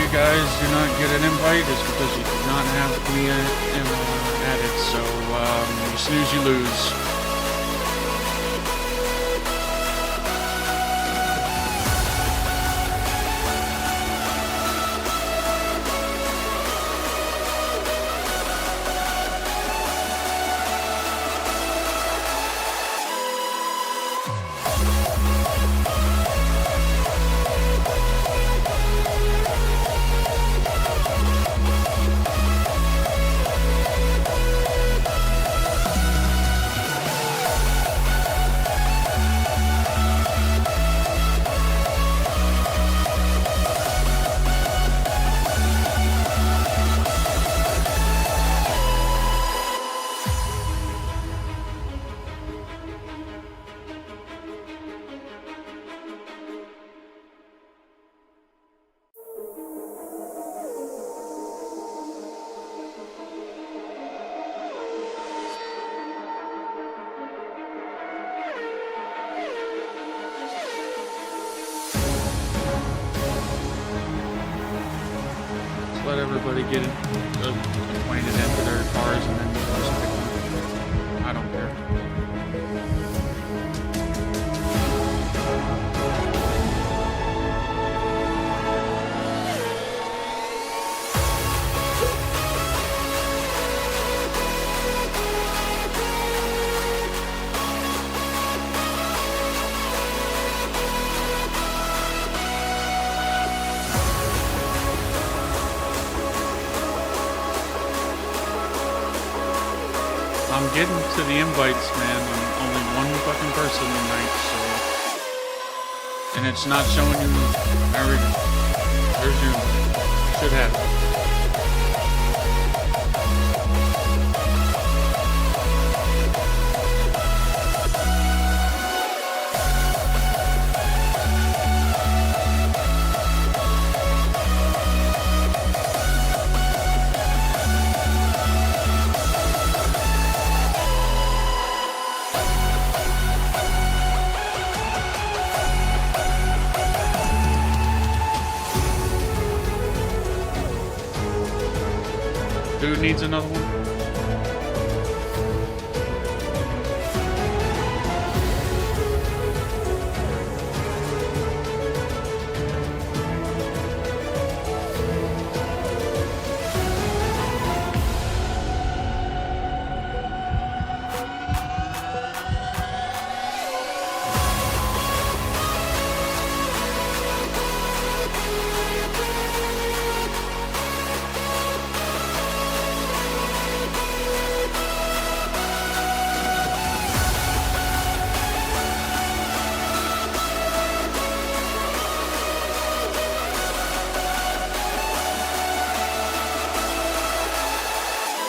you guys do not get an invite is because you do not have me added. So you snooze, you lose. Let everybody get acquainted into their cars and then just pick them. I don't care. I'm getting to the invites, man. I'm only one fucking person tonight, so... And it's not showing you... There's your... Should have it. Dude needs another one.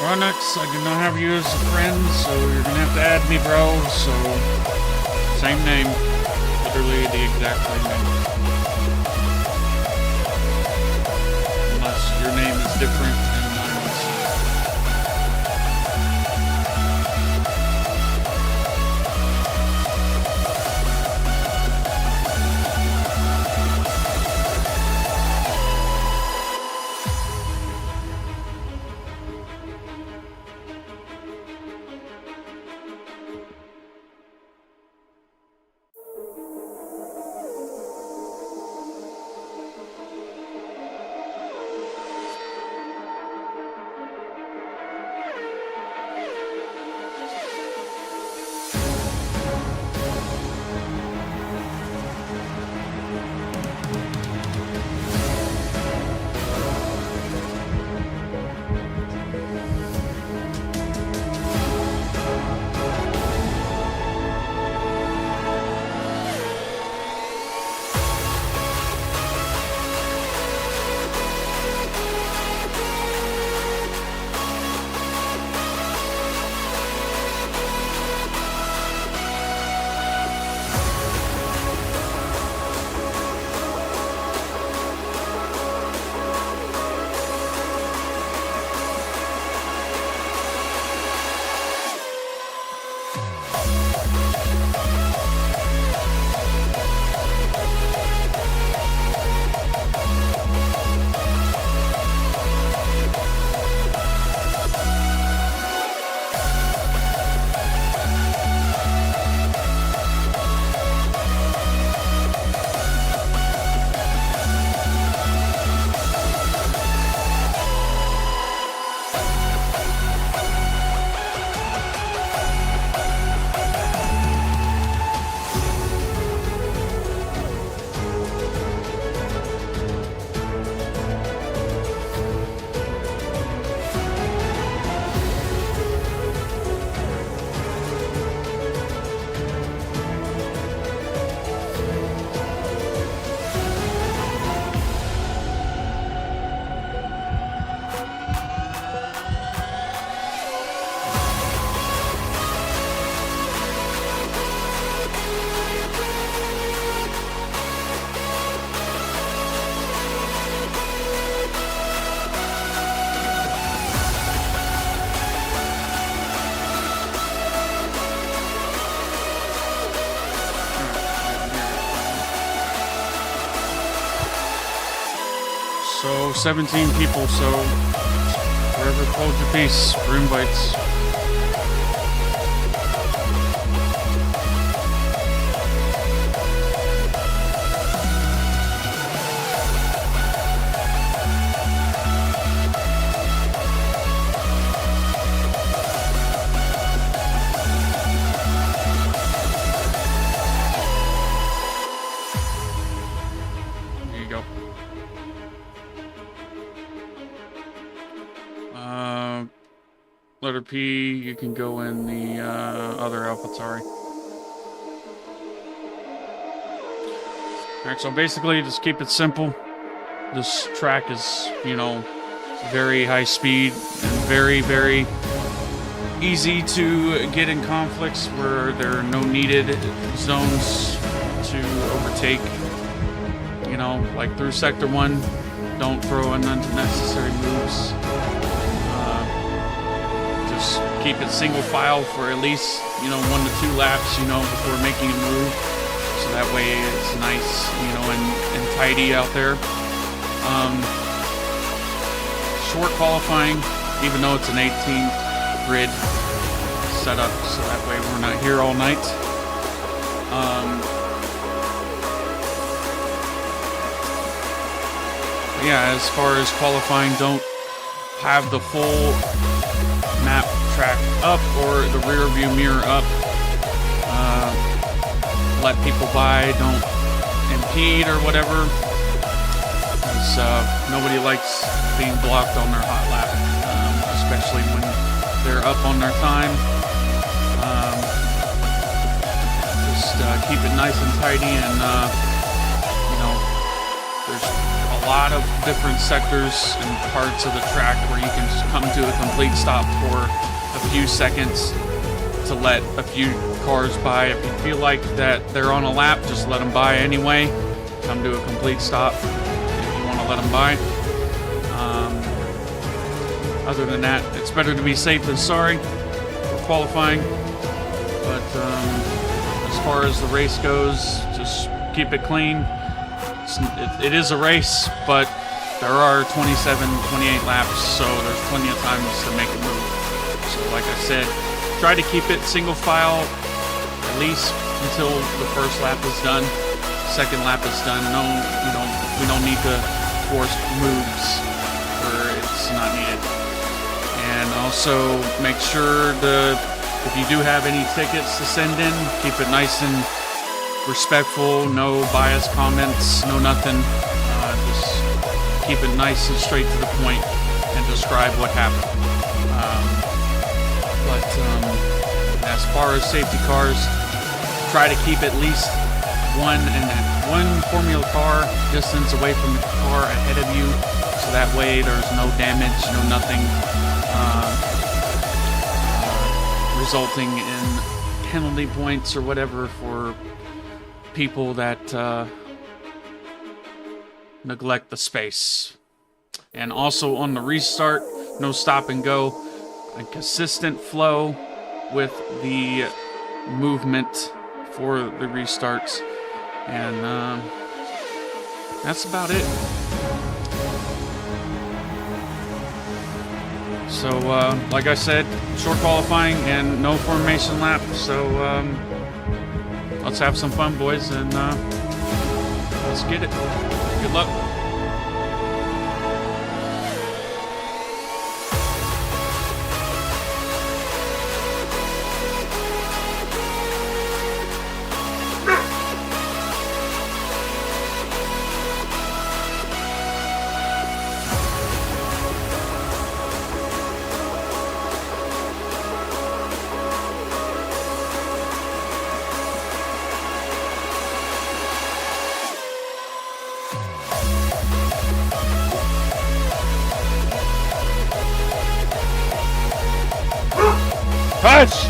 Ronux, I do not have you as a friend, so you're gonna have to add me, bro. So, same name. Literally the exact same name. Unless your name is different and mine is. So 17 people, so wherever hold your peace, broom bites. Letter P, you can go in the other AlphaTauri. Alright, so basically just keep it simple. This track is, you know, very high speed and very, very easy to get in conflicts where there are no needed zones to overtake. You know, like through Sector 1, don't throw in unnecessary moves. Just keep it single file for at least, you know, 1 to 2 laps, you know, before making a move. So that way it's nice, you know, and tidy out there. Short qualifying, even though it's an 18th grid setup, so that way we're not here all night. Yeah, as far as qualifying, don't have the full map track up or the rear view mirror up. Let people by, don't impede or whatever, because nobody likes being blocked on their hot lap, especially when they're up on their time. Just keep it nice and tidy, and you know, there's a lot of different sectors and parts of the track where you can just come to a complete stop for a few seconds to let a few cars by. If you feel like that they're on a lap, just let them by anyway. Come to a complete stop if you want to let them by. Other than that, it's better to be safe than sorry for qualifying. But as far as the race goes, just keep it clean. It is a race, but there are 27, 28 laps, so there's plenty of times to make a move. So like I said, try to keep it single file at least until the first lap is done. Second lap is done. No, we don't need to force moves where it's not needed. And also make sure if you do have any tickets to send in, keep it nice and respectful, no biased comments, no nothing. Just keep it nice and straight to the point and describe what happened. But as far as safety cars, try to keep at least one Formula car distance away from the car ahead of you, so that way there's no damage, no nothing resulting in penalty points or whatever for people that neglect the space. And also on the restart, no stop and go, a consistent flow with the movement for the restarts, and that's about it. So like I said, short qualifying and no formation lap, so let's have some fun, boys, and let's get it. Good luck. Hush!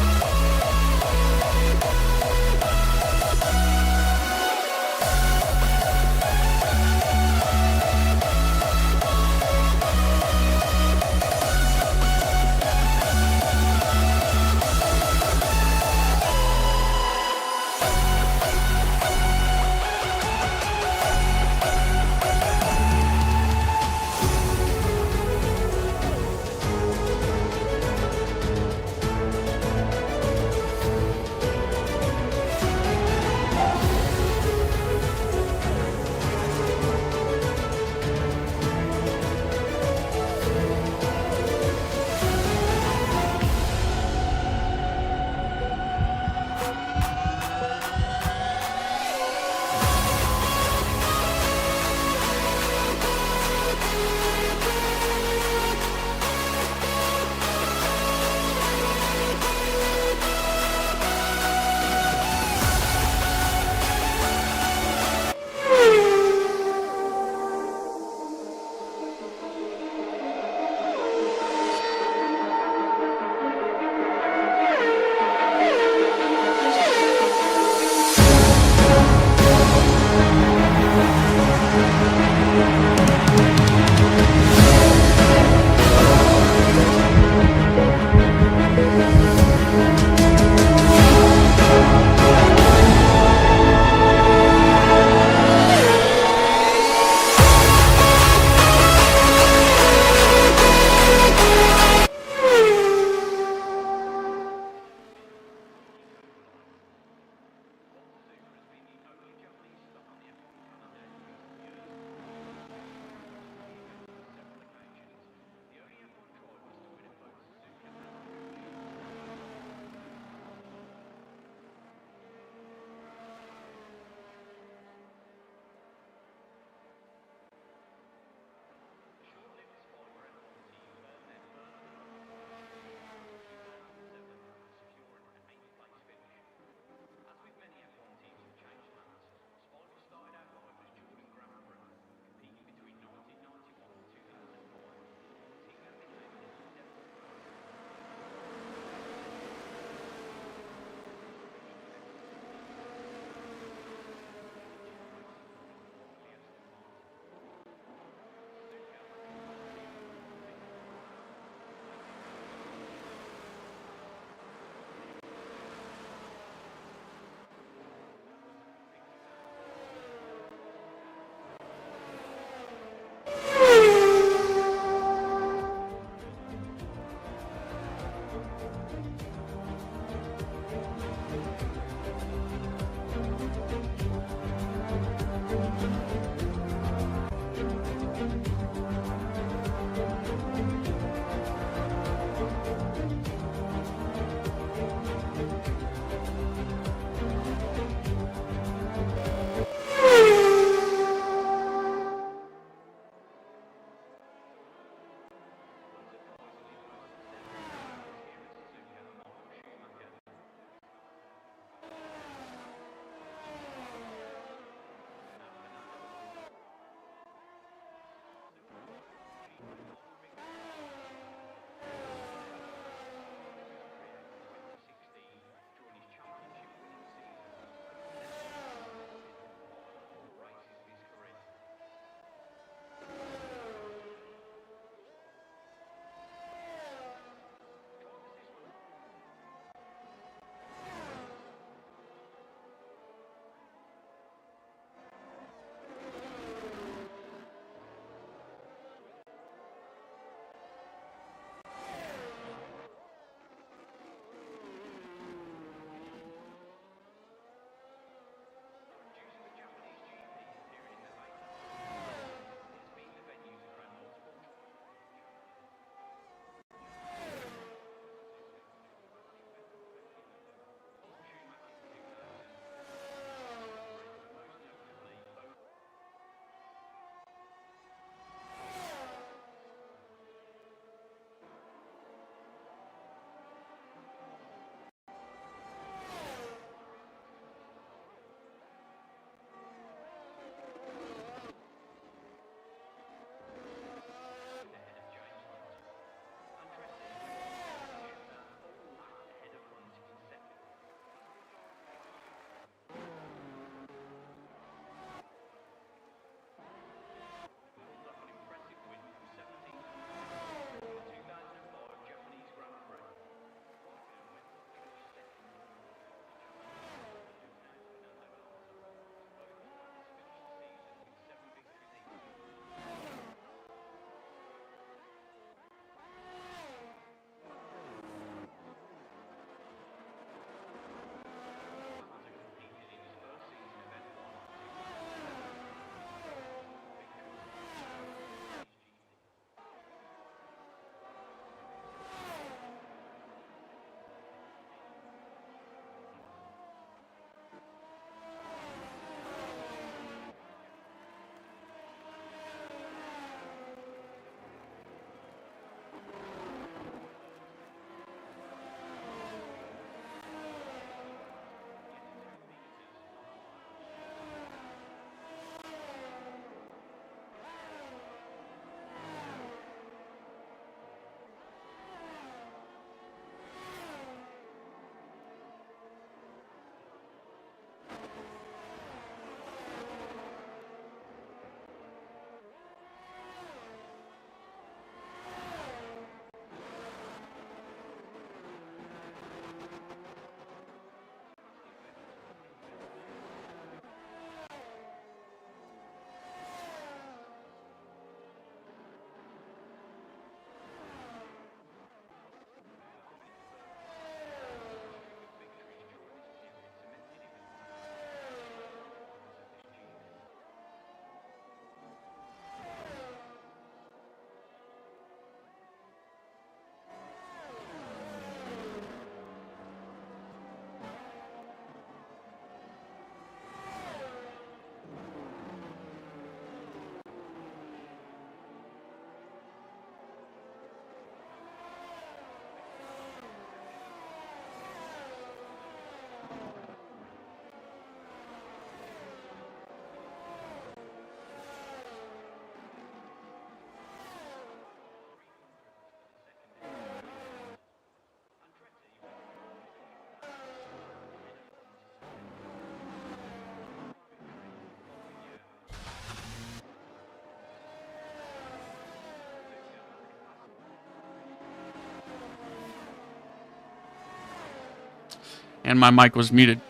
And my mic was muted.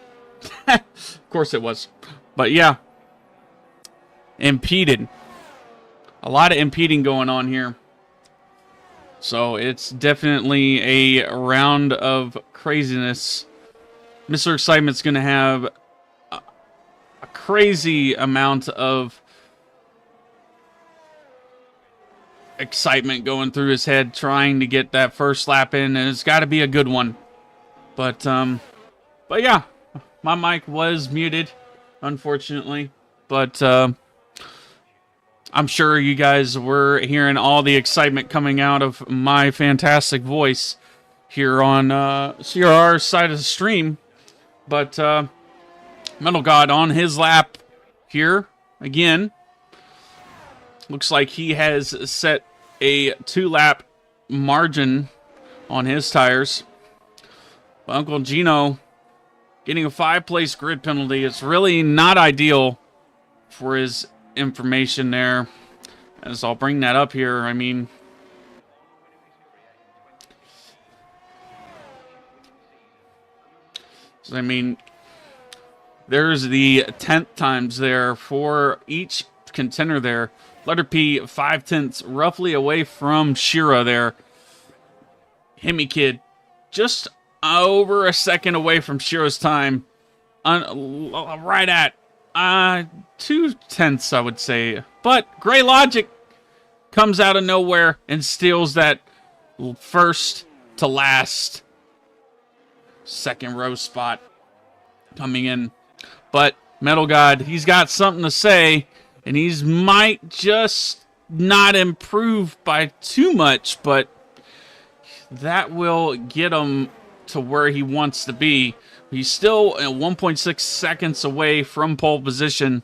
Of course it was. But yeah. Impeded. A lot of impeding going on here. So it's definitely a round of craziness. Mr. Excitement's going to have a crazy amount of excitement going through his head trying to get that first lap in, and it's got to be a good one. But yeah, my mic was muted, unfortunately. But I'm sure you guys were hearing all the excitement coming out of my fantastic voice here on CRR's side of the stream. But Metal God on his lap here again. Looks like he has set a 2-lap margin on his tires. But Uncle Gino getting a 5-place grid penalty. It's really not ideal for his information there. As I'll bring that up here, I mean, there's the 10th times there for each contender there. Letter P, 5/10, roughly away from Shira there. Hemi Kid, just over a second away from Shira's time. Right at 2/10, I would say. But Gray Logic comes out of nowhere and steals that first to last second row spot coming in. But Metal God, he's got something to say, and he's might just not improve by too much, but that will get him to where he wants to be. He's still 1.6 seconds away from pole position,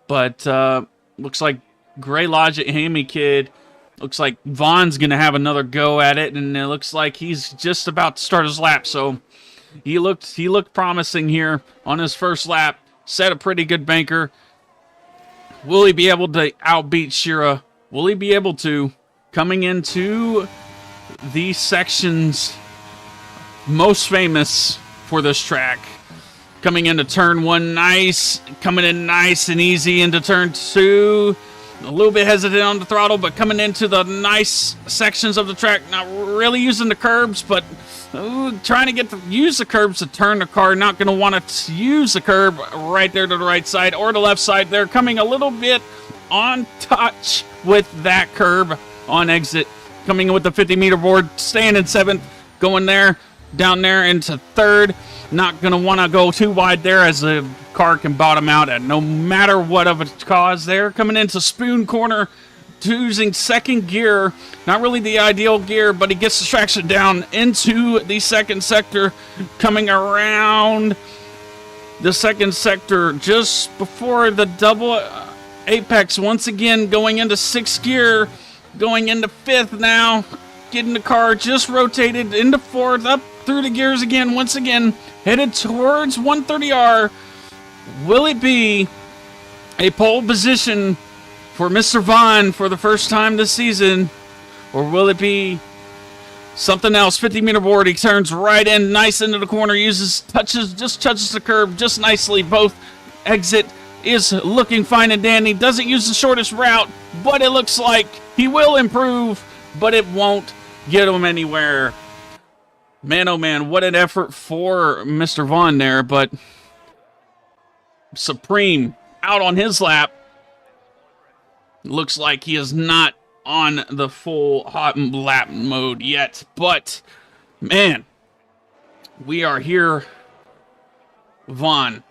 but looks like Gray Logic, Hammy Kid, looks like Vaughn's going to have another go at it, and it looks like he's just about to start his lap, so he looked promising here on his first lap, set a pretty good banker. Will he be able to outbeat Shira? Will he be able to, coming into these sections most famous for this track? Coming into turn 1, nice. Coming in nice and easy into turn 2. A little bit hesitant on the throttle, but coming into the nice sections of the track. Not really using the curbs, but trying to use the curbs to turn the car. Not going to want to use the curb right there to the right side or the left side. They're coming a little bit on touch with that curb on exit. Coming in with the 50-meter board, staying in 7th, going there, down there into 3rd. Not going to want to go too wide there as the car can bottom out at no matter what of a cause there. Coming into Spoon Corner, using 2nd gear. Not really the ideal gear, but he gets the traction down into the 2nd sector. Coming around the 2nd sector just before the double apex. Once again, going into 6th gear. Going into 5th now. Getting the car just rotated into 4th. Up through the gears again. Once again, headed towards 130R. Will it be a pole position for Mr. Vaughn for the first time this season? Or will it be something else? 50-meter board. He turns right in, nice into the corner. Just touches the curb just nicely. Both exit is looking fine and dandy. Doesn't use the shortest route, but it looks like he will improve, but it won't get him anywhere. Man, oh man, what an effort for Mr. Vaughn there, but Supreme out on his lap. Looks like he is not on the full hot lap mode yet, but man, we are here. Vaughn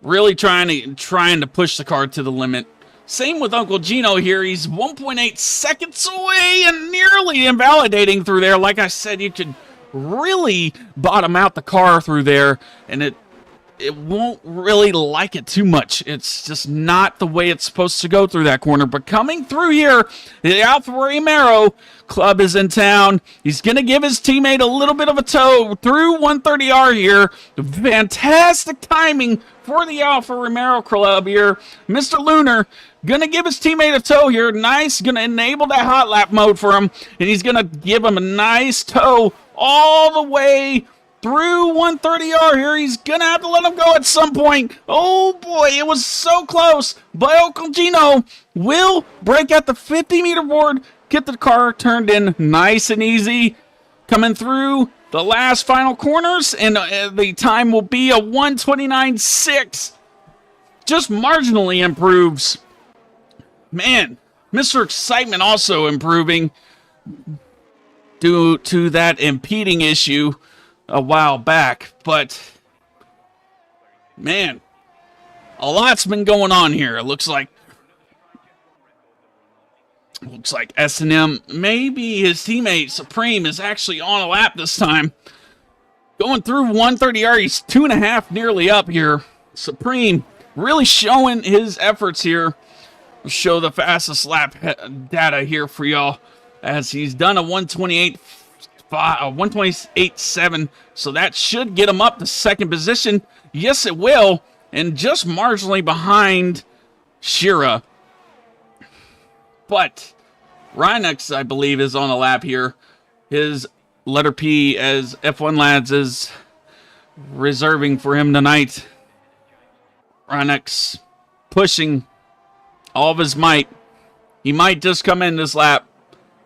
really trying to push the car to the limit. Same with Uncle Gino here. He's 1.8 seconds away and nearly invalidating through there. Like I said, you could really bottom out the car through there, and it won't really like it too much. It's just not the way it's supposed to go through that corner. But coming through here, the Alfa Romeo club is in town. He's going to give his teammate a little bit of a tow through 130R here. Fantastic timing for the Alfa Romeo club here. Mr. Lunar going to give his teammate a tow here. Nice. Going to enable that hot lap mode for him. And he's going to give him a nice tow all the way through 130R here. He's gonna have to let him go at some point. Oh boy, it was so close. But Uncle Gino will break at the 50-meter board, get the car turned in nice and easy. Coming through the last final corners, and the time will be a 1:29.6. Just marginally improves. Man, Mr. Excitement also improving due to that impeding issue a while back. But, man, a lot's been going on here. It looks like S&M, maybe his teammate Supreme is actually on a lap this time. Going through 130R, he's 2.5 nearly up here. Supreme really showing his efforts here. I'll show the fastest lap data here for y'all, as he's done a 128.7, so that should get him up to second position. Yes, it will, and just marginally behind Shira. But Rhinox, I believe, is on a lap here. His letter P, as F1 Lads is reserving for him tonight. Rhinox pushing all of his might. He might just come in this lap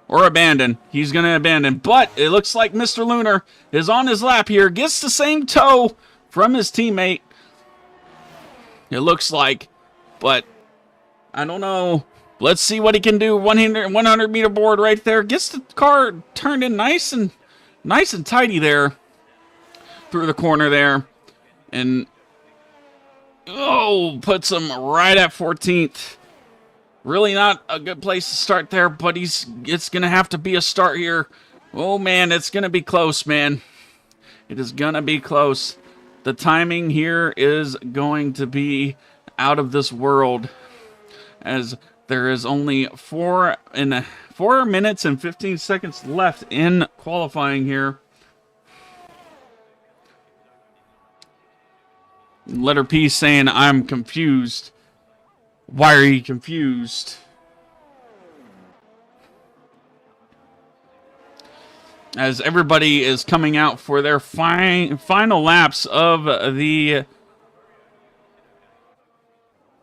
or abandon. He's going to abandon. But it looks like Mr. Lunar is on his lap here. Gets the same toe from his teammate. It looks like. But I don't know. Let's see what he can do. 100 meter board right there. Gets the car turned in nice and tidy there. Through the corner there. And puts him right at 14th. Really not a good place to start there, but it's going to have to be a start here. Oh, man, it's going to be close, man. It is going to be close. The timing here is going to be out of this world, as there is only 4 minutes and 15 seconds left in qualifying here. Letter P saying, I'm confused. Why are you confused? As everybody is coming out for their final laps of the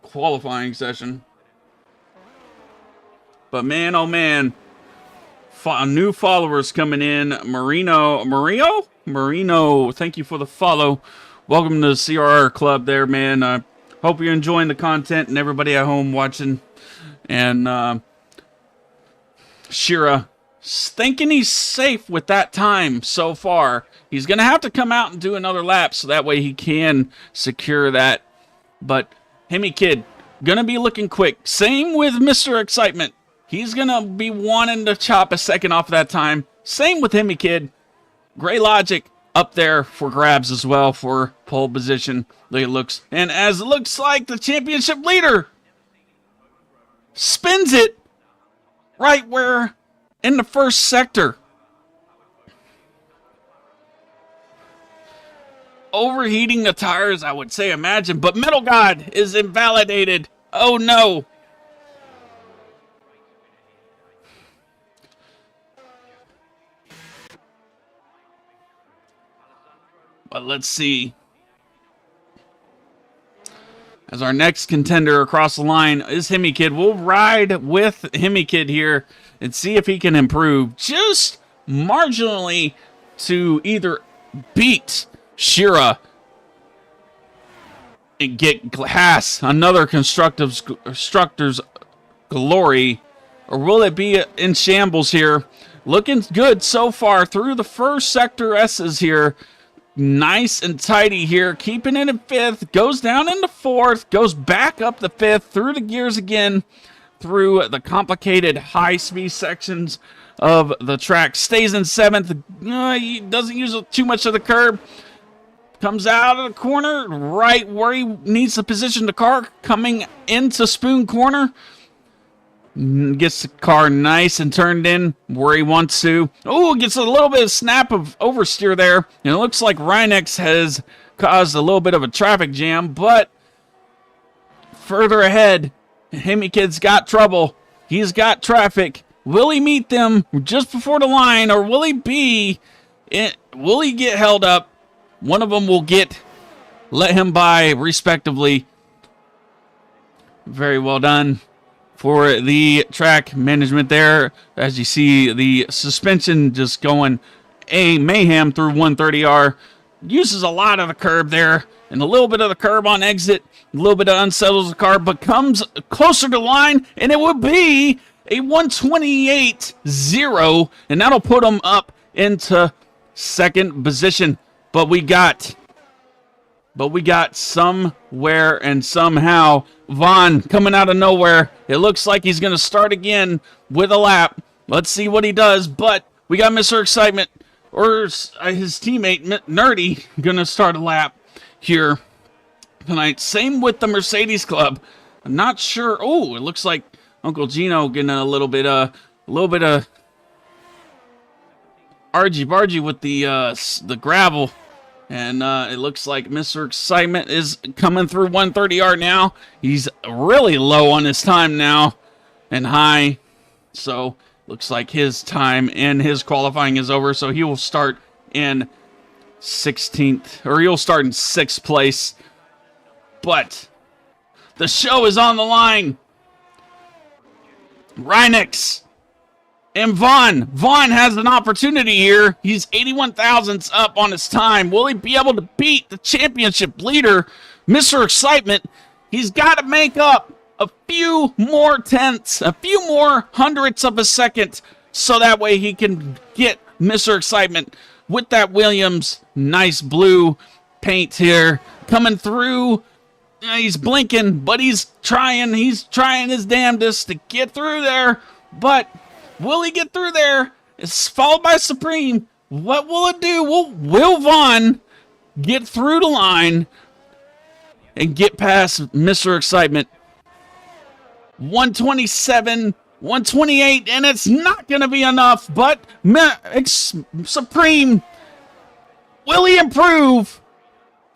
qualifying session. But man, oh man, new followers coming in. Marino, thank you for the follow. Welcome to the CRR Club there, man. Hope you're enjoying the content, and everybody at home watching. And Shira, thinking he's safe with that time so far. He's going to have to come out and do another lap, so that way he can secure that. But Hemi Kid, going to be looking quick. Same with Mr. Excitement. He's going to be wanting to chop a second off that time. Same with Hemi Kid. Gray Logic up there for grabs as well for pole position. It looks, and as it looks like the championship leader spins it right where in the first sector. Overheating the tires, I would say, imagine, but Metal God is invalidated. Oh no. But let's see. As our next contender across the line is Hemi Kid. We'll ride with Hemi Kid here and see if he can improve just marginally to either beat Shira and get Haas another constructor's glory, or will it be in shambles here? Looking good so far through the first sector S's here. Nice and tidy here, keeping it in 5th, goes down into 4th, goes back up the 5th, through the gears again, through the complicated high-speed sections of the track, stays in 7th, he doesn't use too much of the curb, comes out of the corner, right where he needs to position the car, coming into Spoon Corner, gets the car nice and turned in where he wants to. Oh, gets a little bit of snap of oversteer there. And it looks like Rhinex has caused a little bit of a traffic jam. But further ahead, Hemi Kid's got trouble. He's got traffic. Will he meet them just before the line? Or will he be Will he get held up? One of them will let him by, respectively. Very well done for the track management there. As you see, the suspension just going a mayhem through 130R. Uses a lot of the curb there, and a little bit of the curb on exit. A little bit of unsettles the car, but comes closer to line, and it would be a 128.0, and that'll put him up into second position. But we got somewhere and somehow Vaughn coming out of nowhere. It looks like he's going to start again with a lap. Let's see what he does. But we got Mr. Excitement, or his teammate Nerdy, going to start a lap here tonight. Same with the Mercedes Club. I'm not sure. Oh, it looks like Uncle Gino getting a little bit of argy-bargy with the gravel. And it looks like Mr. Excitement is coming through 130R now. He's really low on his time now and high. So looks like his time and his qualifying is over. So he will start in 16th, or he'll start in 6th place. But the show is on the line. Rhynex and Vaughn. Vaughn has an opportunity here. He's 81 thousandths up on his time. Will he be able to beat the championship leader, Mr. Excitement? He's got to make up a few more tenths, a few more hundredths of a second, so that way he can get Mr. Excitement with that Williams nice blue paint here coming through. He's blinking, but he's trying his damnedest to get through there. But will he get through there? It's followed by Supreme. What will it do? Will Vaughn get through the line and get past Mr. Excitement? 127, 128, and it's not going to be enough. But Supreme, will he improve?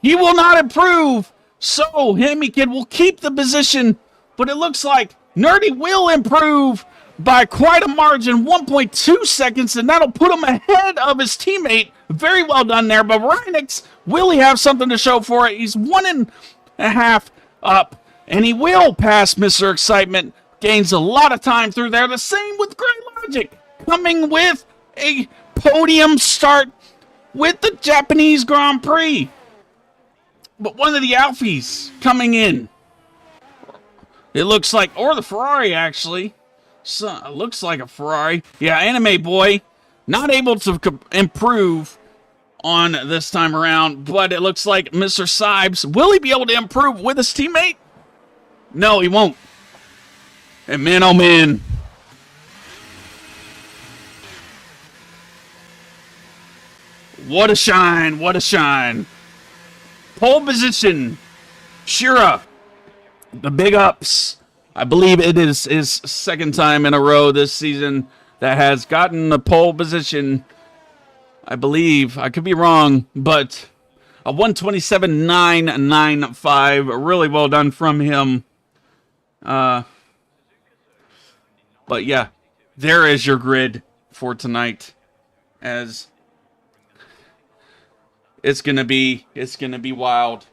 He will not improve. So Hemi Kid will keep the position, but it looks like Nerdy will improve by quite a margin, 1.2 seconds, and that'll put him ahead of his teammate. Very well done there, but Rhynex, will he have something to show for it? He's 1.5 up, and he will pass Mr. Excitement. Gains a lot of time through there. The same with Great Logic, coming with a podium start with the Japanese Grand Prix. But one of the Alfies coming in. It looks like, or the Ferrari actually. So, it looks like a Ferrari. Yeah, Anime Boy, not able to improve on this time around, but it looks like Mr. Sibes, will he be able to improve with his teammate? No, he won't. And man, oh man. What a shine, what a shine. Pole position, Shura, the big ups. I believe it is his second time in a row this season that has gotten the pole position. I believe, I could be wrong, but a 127.995, really well done from him. But yeah, there is your grid for tonight, as it's gonna be wild.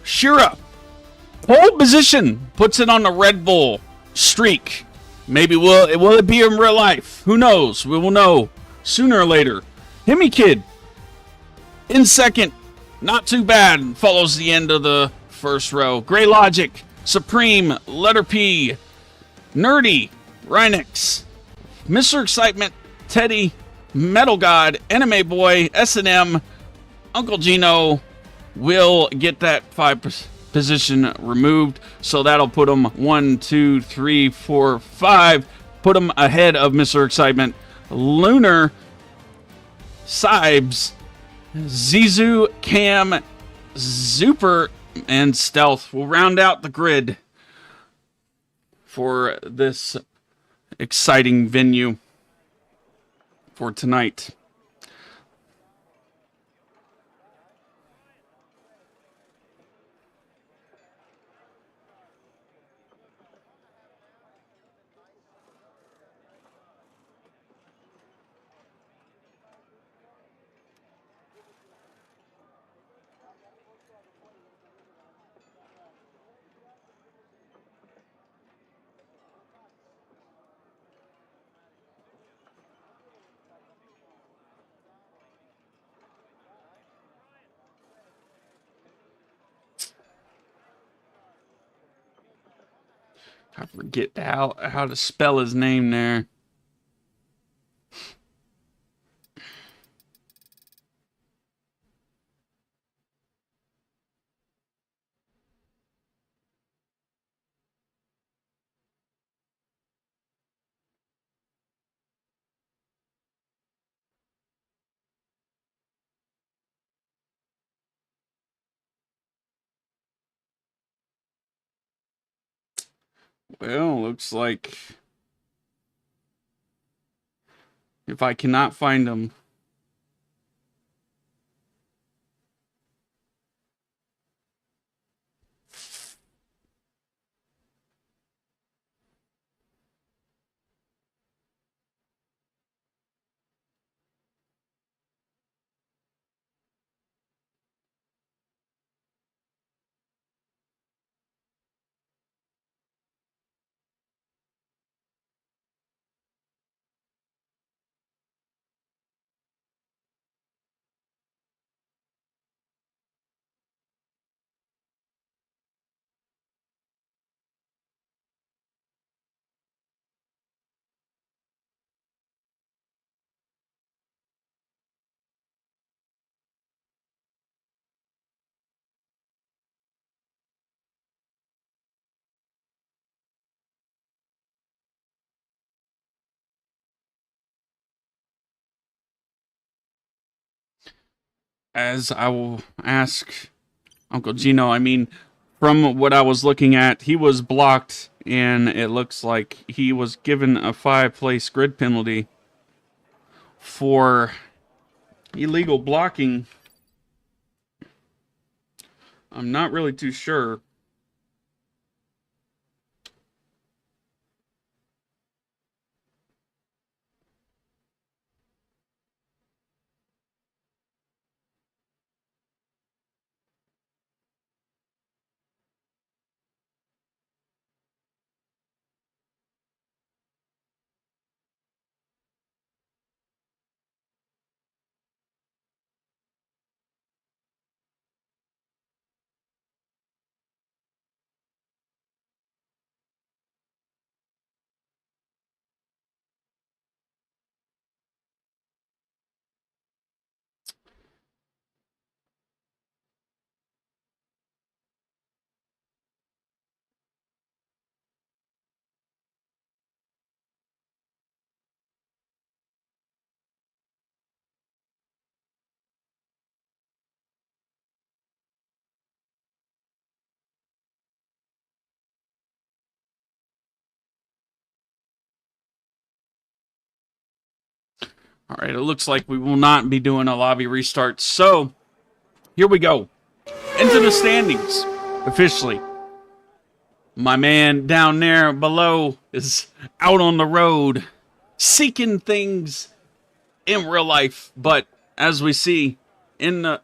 Shura, pole position, puts it on the Red Bull streak. Maybe will it be in real life? Who knows? We will know sooner or later. Hemi Kid in second, not too bad. Follows the end of the first row. Gray Logic, Supreme, Letter P, Nerdy, Rhynex, Mr. Excitement, Teddy, Metal God, Anime Boy, S&M, Uncle Gino will get that 5 position removed. So that'll put him 1, 2, 3, 4, 5. Put him ahead of Mr. Excitement. Lunar, Sibes, Zizu, Cam, Zuper, and Stealth will round out the grid for this exciting venue for tonight. I forget how to spell his name there. Well, looks like if I cannot find him, as I will ask Uncle Gino, I mean, from what I was looking at, he was blocked, and it looks like he was given a 5-place grid penalty for illegal blocking. I'm not really too sure. All right, it looks like we will not be doing a lobby restart. So, here we go. Into the standings, officially. My man down there below is out on the road, seeking things in real life. But, as we see, in the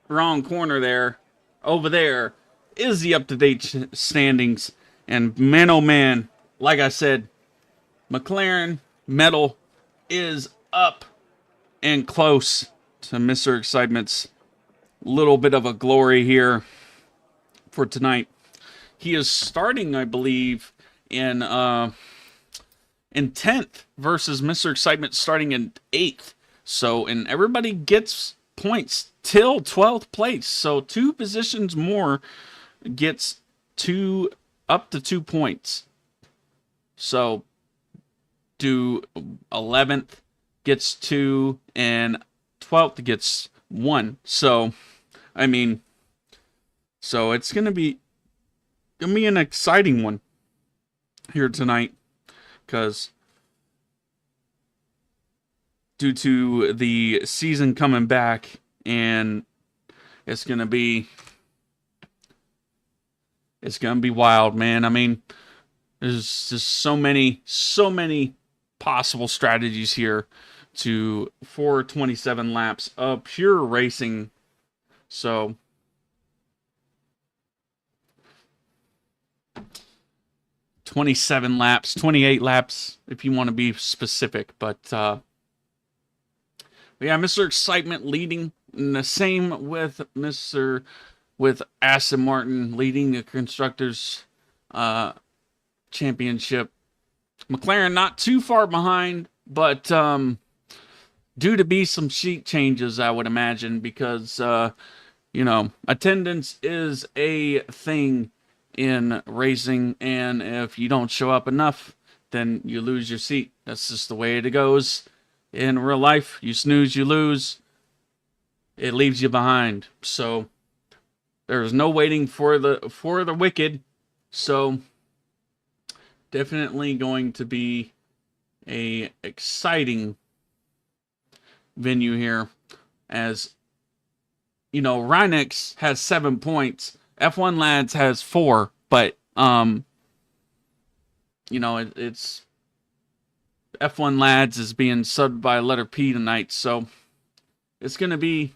wrong corner there, over there, is the up-to-date standings. And man, oh man, like I said, McLaren Metal is up and close to Mr. Excitement's little bit of a glory here for tonight. He is starting, I believe, in 10th versus Mr. Excitement starting in 8th. So, and everybody gets points till 12th place. So 2 positions more gets up to 2 points. So do 11th gets 2 and 12th gets 1. So I mean, so it's gonna be an exciting one here tonight, because due to the season coming back, and it's gonna be wild, man. I mean, there's just so many possible strategies here for 27 laps of pure racing. So 27 laps, 28 laps if you want to be specific, but yeah, Mr. Excitement leading, and the same with Aston Martin leading the constructors championship. McLaren not too far behind, but due to be some sheet changes, I would imagine, because attendance is a thing in racing, and if you don't show up enough, then you lose your seat. That's just the way it goes in real life. You snooze, you lose. It leaves you behind. So there's no waiting for the wicked. So definitely going to be a exciting venue here, as Rhynex has 7 points. F1 Lads has 4, but it's F1 Lads is being subbed by letter P tonight, so it's gonna be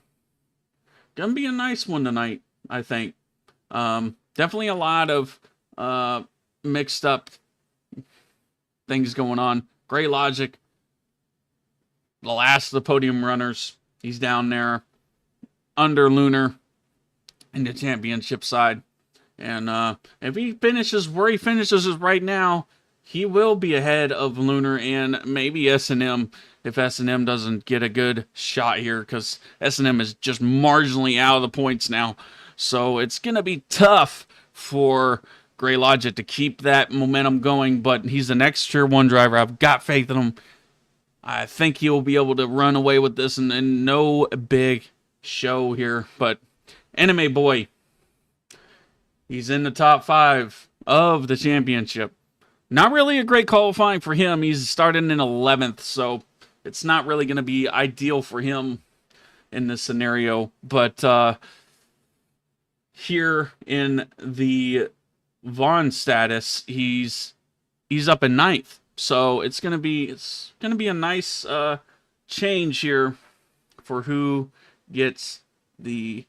a nice one tonight, I think. Definitely a lot of mixed up things going on. Gray Logic, the last of the podium runners, he's down there under Lunar in the championship side, and if he finishes where he finishes right now, he will be ahead of Lunar and maybe S&M if S&M doesn't get a good shot here, because S&M is just marginally out of the points now. So it's gonna be tough for Gray Logic to keep that momentum going, but he's the next Tier 1 driver. I've got faith in him. I think he'll be able to run away with this, and no big show here, but Anime Boy, he's in the top 5 of the championship. Not really a great qualifying for him. He's starting in 11th, so it's not really going to be ideal for him in this scenario. But here in the Vaughn status, he's up in 9th. So it's gonna be a nice change here for who gets the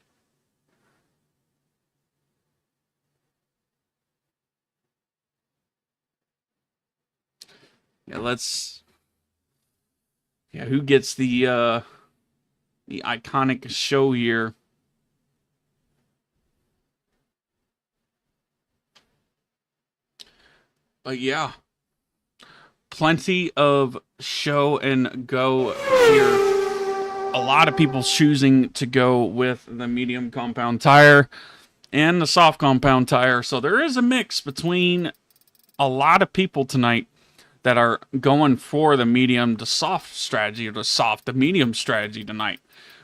who gets the iconic show here. But yeah, plenty of show and go here. A lot of people choosing to go with the medium compound tire and the soft compound tire. So there is a mix between a lot of people tonight that are going for the medium to soft strategy, or the soft to medium strategy tonight.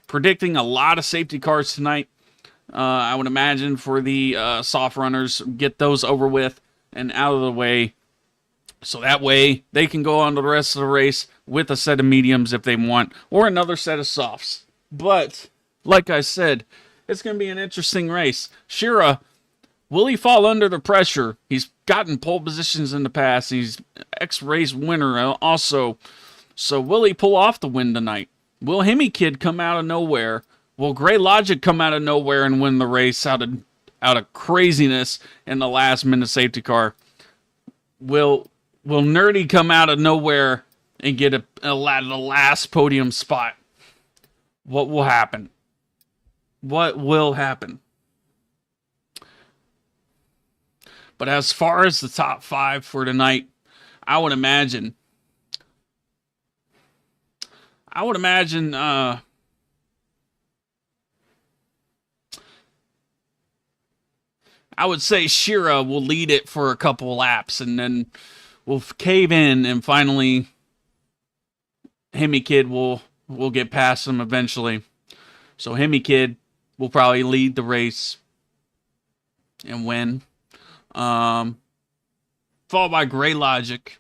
Predicting a lot of safety cars tonight. I would imagine for the soft runners, get those over with and out of the way, so that way they can go on to the rest of the race with a set of mediums if they want, or another set of softs. But like I said, it's going to be an interesting race. Shira, will he fall under the pressure? He's gotten pole positions in the past. He's X-Race winner also. So will he pull off the win tonight? Will Hemi Kid come out of nowhere? Will Gray Logic come out of nowhere and win the race out of craziness in the last minute safety car? Will Nerdy come out of nowhere and get the last podium spot? What will happen? What will happen? But as far as the top 5 for tonight, I would imagine I would say Shira will lead it for a couple laps, and then we'll cave in, and finally Hemi Kid will get past him eventually. So Hemi Kid will probably lead the race and win. Followed by Gray Logic.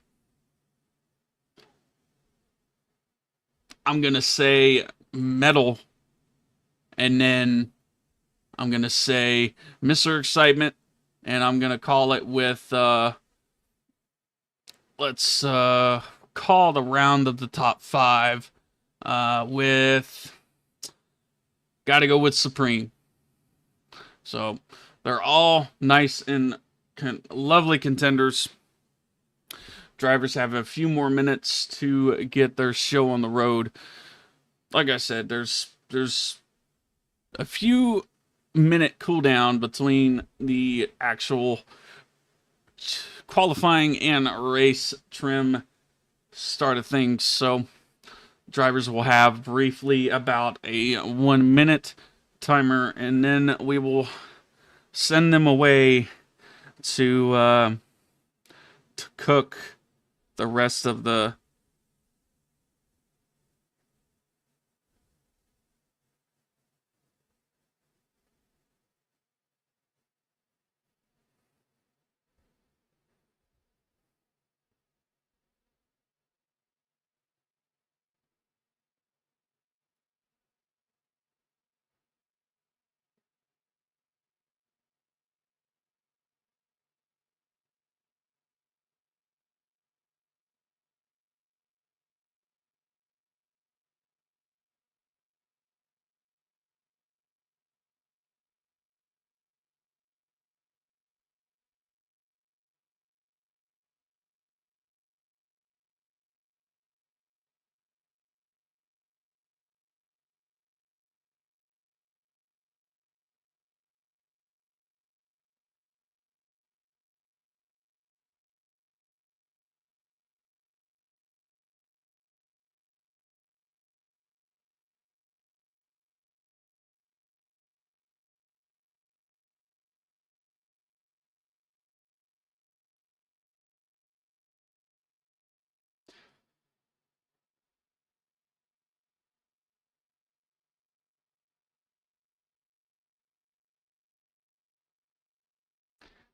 I'm going to say Metal. And then I'm going to say Mr. Excitement. And I'm going to call it with, let's call the round of the top 5 with, got to go with Supreme. So they're all nice and lovely contenders. Drivers have a few more minutes to get their show on the road. Like I said, there's a few minute cooldown between the actual qualifying and race trim start of things. So drivers will have briefly about a 1 minute timer, and then we will send them away to cook the rest of the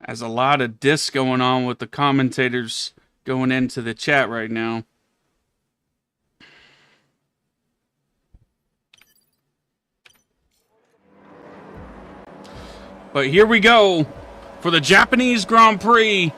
There's a lot of diss going on with the commentators going into the chat right now. But here we go for the Japanese Grand Prix.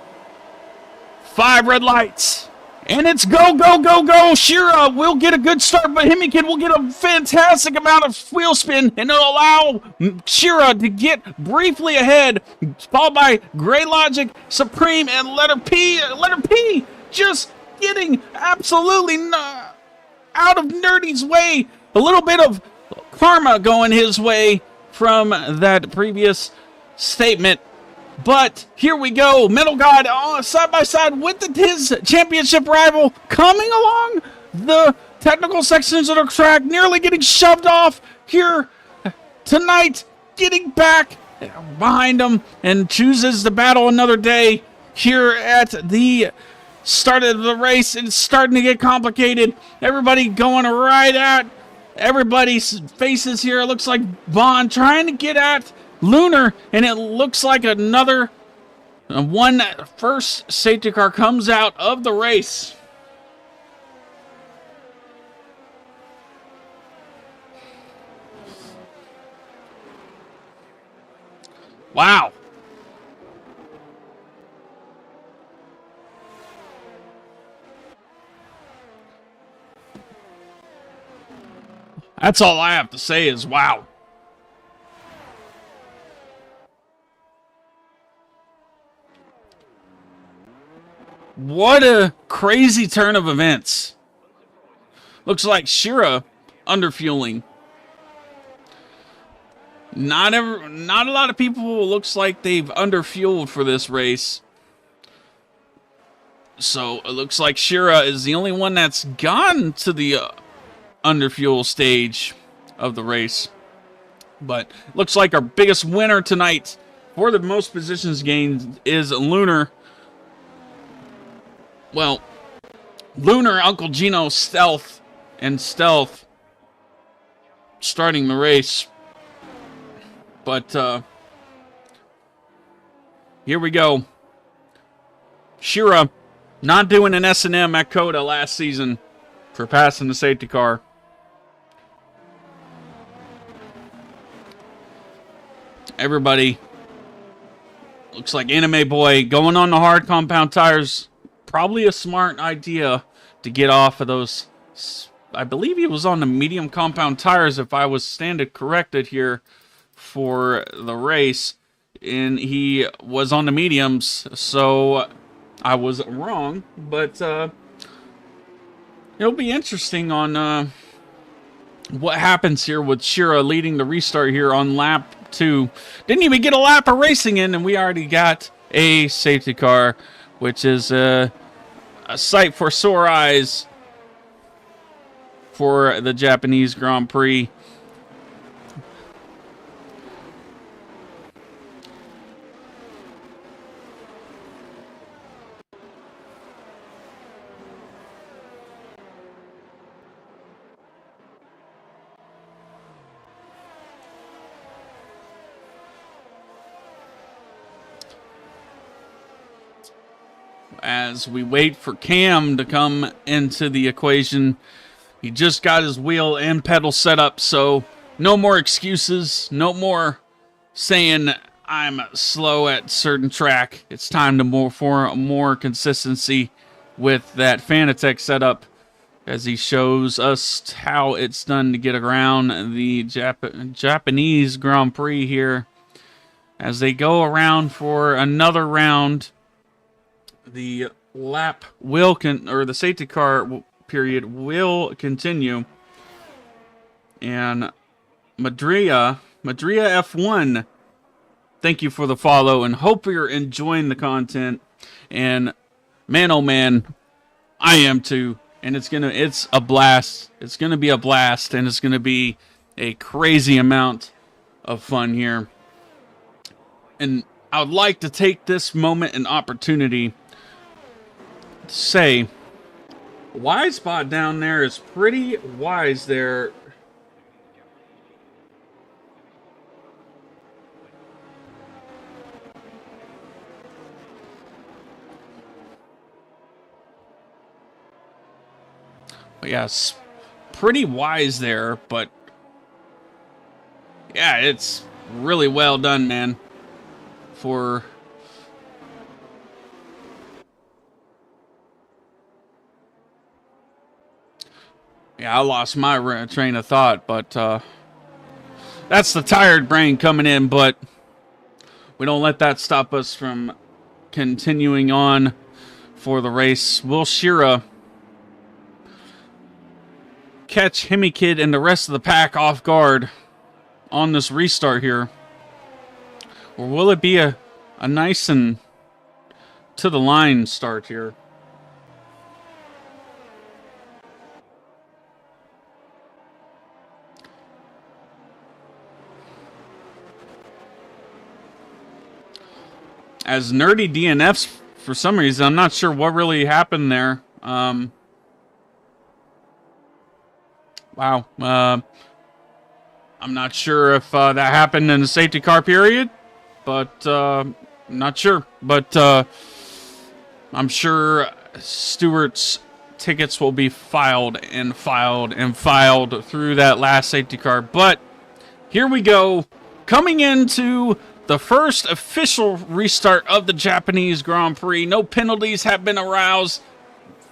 5 red lights. And it's go, go, go, go. Shira will get a good start, but Hemikin will get a fantastic amount of wheel spin, and it'll allow Shira to get briefly ahead, followed by Gray Logic, Supreme, and Letter P. Letter P just getting absolutely out of Nerdy's way. A little bit of karma going his way from that previous statement. But here we go. Metal God side by side with his championship rival coming along the technical sections of the track, nearly getting shoved off here tonight, getting back behind him and chooses to battle another day here at the start of the race. It's starting to get complicated. Everybody going right at everybody's faces here. It looks like Vaughn trying to get at Lunar, and it looks like another first safety car comes out of the race. Wow. That's all I have to say is wow. What a crazy turn of events. Looks like Shira underfueling. Not a lot of people looks like they've underfueled for this race. So it looks like Shira is the only one that's gone to the underfuel stage of the race. But looks like our biggest winner tonight for the most positions gained is Lunar. Well, Lunar, Uncle Gino, Stealth starting the race. But here we go. Shira not doing an S&M at Coda last season for passing the safety car. Everybody, looks like Anime Boy going on the hard compound tires. Probably a smart idea to get off of those. I believe he was on the medium compound tires, if I was standing corrected here for the race. And he was on the mediums, so I was wrong. But it'll be interesting on what happens here with Shira leading the restart here on lap 2. Didn't even get a lap of racing in, and we already got a safety car, which is a sight for sore eyes for the Japanese Grand Prix. As we wait for Cam to come into the equation, he just got his wheel and pedal set up, so no more excuses, no more saying I'm slow at certain track. It's time to more consistency with that Fanatec setup, as he shows us how it's done to get around the Japanese Grand Prix here. As they go around for another round, the lap will or the safety car period will continue, and Madria F1, thank you for the follow, and hope you're enjoying the content. And man, oh man, I am too. And it's a blast. It's gonna be a blast, and it's gonna be a crazy amount of fun here. And I would like to take this moment and opportunity to say, wide spot down there is pretty wise there. Yes, pretty wise there, but yeah, it's really well done, man. Yeah, I lost my train of thought, but that's the tired brain coming in, but we don't let that stop us from continuing on for the race. Will Shira catch Himikid and the rest of the pack off guard on this restart here? Or will it be a nice and to the line start here? As Nerdy DNFs, for some reason, I'm not sure what really happened there. Wow. I'm not sure if that happened in the safety car period, but I'm not sure. But I'm sure Stewart's tickets will be filed and filed and filed through that last safety car. But here we go, coming into the first official restart of the Japanese Grand Prix. No penalties have been aroused.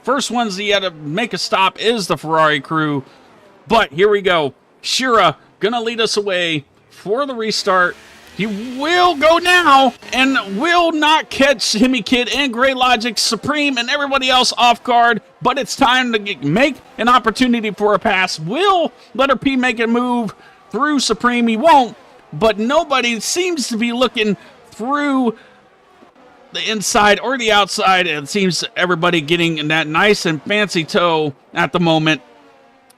First ones that had to make a stop is the Ferrari crew. But here we go. Shira gonna lead us away for the restart. He will go now and will not catch Himikid and Grey Logic, Supreme, and everybody else off guard. But it's time to make an opportunity for a pass. Will Letter P make a move through Supreme? He won't. But nobody seems to be looking through the inside or the outside. It seems everybody getting that nice and fancy toe at the moment.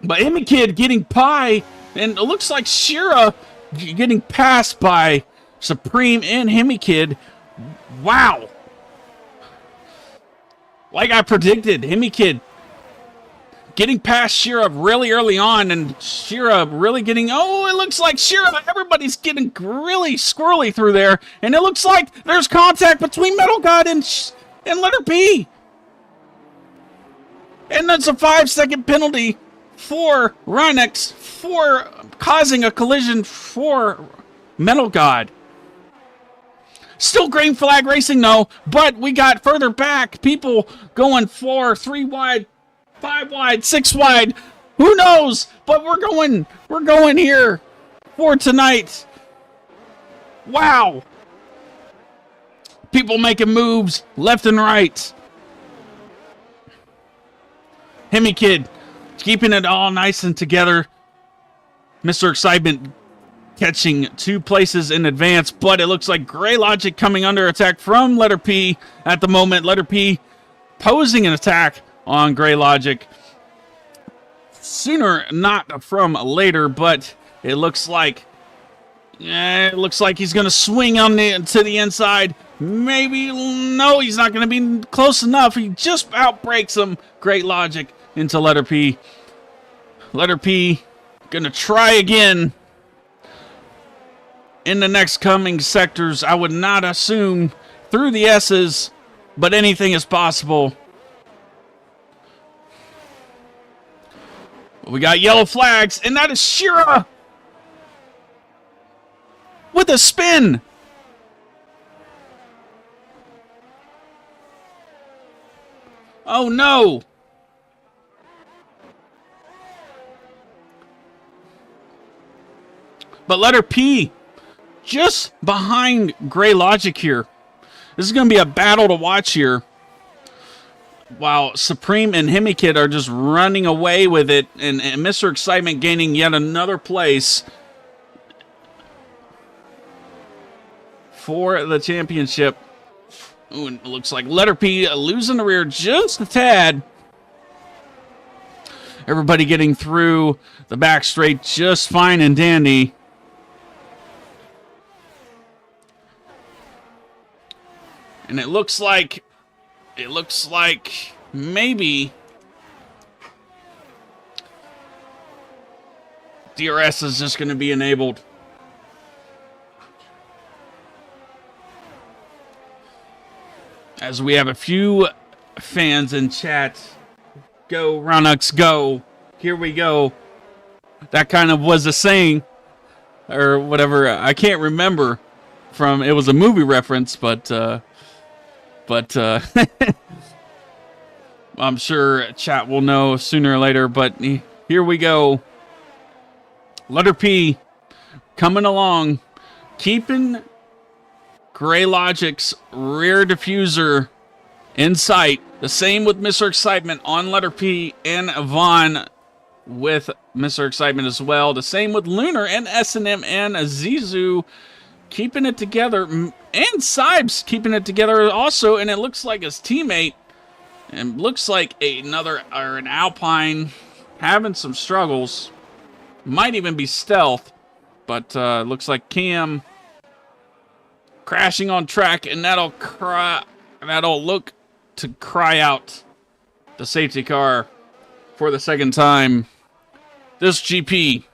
But Himikid getting pie, and it looks like Shira getting passed by Supreme and Himikid. Wow. Like I predicted, Himikid getting past Shira really early on, and Shira really getting, oh, it looks like Shira, everybody's getting really squirrely through there, and it looks like there's contact between Metal God and Letter P. And that's a 5-second penalty for Rhinex for causing a collision for Metal God. Still green flag racing, no, but we got further back. People going 4, 3 wide, 5 wide, 6 wide. Who knows? But we're going here for tonight. Wow. People making moves left and right. Hemi Kid keeping it all nice and together. Mr. Excitement catching 2 places in advance, but it looks like Gray Logic coming under attack from Letter P at the moment. Letter P posing an attack on Gray Logic. Sooner, not from later, but it looks like he's going to swing on to the inside. Maybe, no, he's not going to be close enough. He just outbreaks him. Great Logic into Letter P. Letter P going to try again in the next coming sectors. I would not assume through the S's, but anything is possible. We got yellow flags, and that is Shira with a spin. Oh no. But Letter P just behind Gray Logic here. This is going to be a battle to watch here. While Supreme and Hemi Kid are just running away with it, and Mr. Excitement gaining yet another place for the championship. Ooh, it looks like Letter P losing the rear just a tad. Everybody getting through the back straight just fine and dandy. And it looks like maybe DRS is just going to be enabled. As we have a few fans in chat. Go, Ronux, go. Here we go. That kind of was a saying. Or whatever. I can't remember. It was a movie reference, but I'm sure chat will know sooner or later, but here we go. Letter P coming along, keeping Gray Logic's rear diffuser in sight. The same with Mr. Excitement on Letter P, and Vaughn with Mr. Excitement as well. The same with Lunar and S&M and Zizu keeping it together, and Sibes keeping it together also, and it looks like his teammate, and looks like an Alpine having some struggles. Might even be stealth, but looks like Cam crashing on track, and that'll look to cry out the safety car for the second time this GP.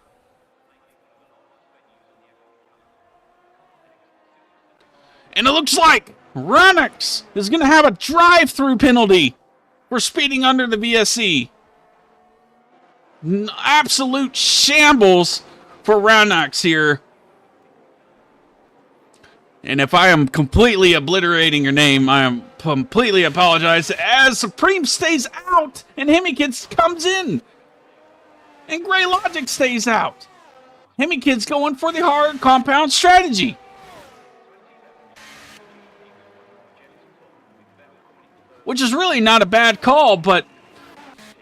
And it looks like Ronix is going to have a drive-through penalty for speeding under the VSC. Absolute shambles for Ronix here. And if I am completely obliterating your name, I am completely apologize. As Supreme stays out and Hemikid comes in. And Gray Logic stays out. Hemikid's going for the hard compound strategy. Which is really not a bad call, but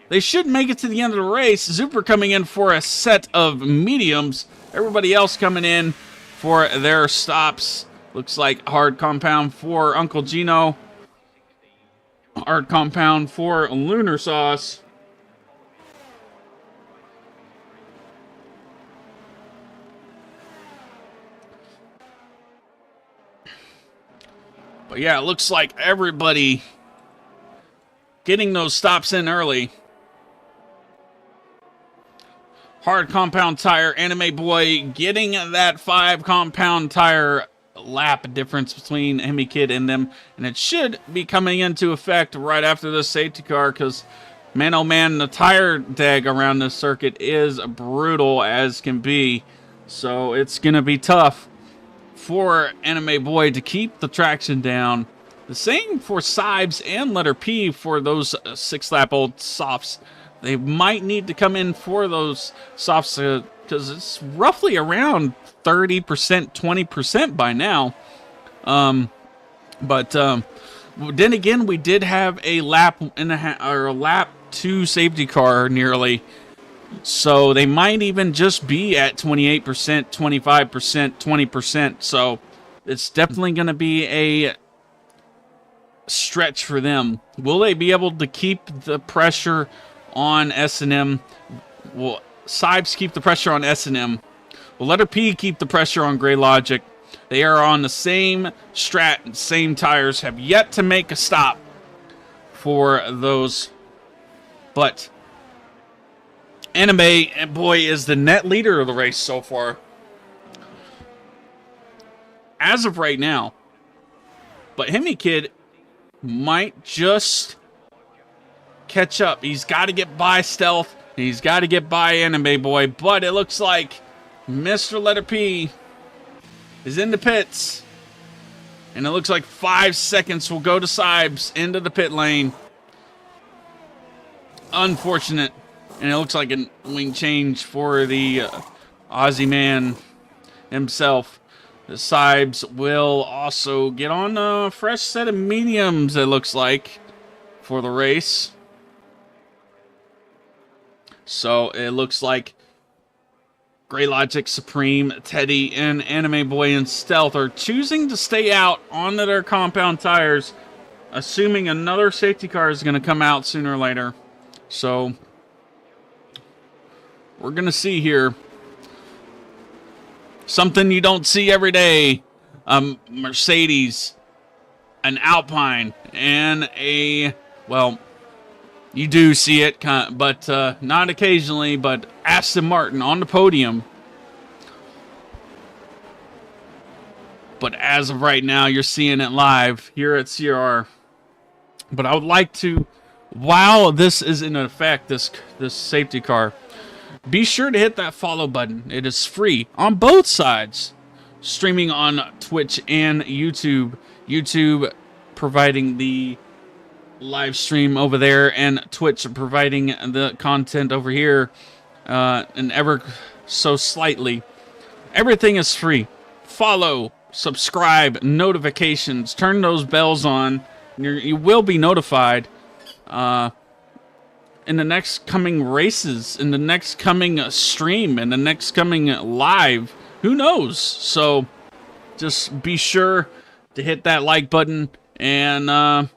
they should make it to the end of the race. Zuper coming in for a set of mediums. Everybody else coming in for their stops. Looks like hard compound for Uncle Gino. Hard compound for Lunar Sauce. But yeah, it looks like everybody getting those stops in early. Hard compound tire, Anime Boy getting that 5 compound tire lap difference between Hemikid and them. And it should be coming into effect right after the safety car, because man oh man, the tire dag around this circuit is brutal as can be. So it's going to be tough for Anime Boy to keep the traction down. The same for Sibes and Letter P for those 6-lap-old softs. They might need to come in for those softs because it's roughly around 30%, 20% by now. But then again, we did have a lap and a half, or a lap 2 safety car nearly. So they might even just be at 28%, 25%, 20%. So it's definitely going to be a stretch for them. Will they be able to keep the pressure on S&M? Will Sibes keep the pressure on S&M? Will Letter P keep the pressure on Gray Logic? They are on the same strat, same tires, have yet to make a stop for those. But Anime Boy is the net leader of the race so far. As of right now. But Hemi Kid might just catch up. He's got to get by Stealth. He's got to get by Anime Boy. But it looks like Mr. Letter P is in the pits. And it looks like 5 seconds will go to Sibes into the pit lane. Unfortunate. And it looks like a wing change for the Aussie man himself. The Sibes will also get on a fresh set of mediums, it looks like, for the race. So it looks like Gray Logic, Supreme, Teddy, and Anime Boy and Stealth are choosing to stay out on their compound tires, assuming another safety car is going to come out sooner or later. So we're going to see here something you don't see every day. Mercedes, an Alpine, and a, well, you do see it, but not occasionally, but Aston Martin on the podium. But as of right now, you're seeing it live here at CRR. But I would like to, while this is in effect, this safety car, be sure to hit that follow button. It is free on both sides. Streaming on Twitch and YouTube. YouTube providing the live stream over there, and Twitch providing the content over here, and ever so slightly. Everything is free. Follow, subscribe, notifications, turn those bells on. You will be notified in the next coming races, in the next coming stream, in the next coming live. Who knows? So just be sure to hit that like button, and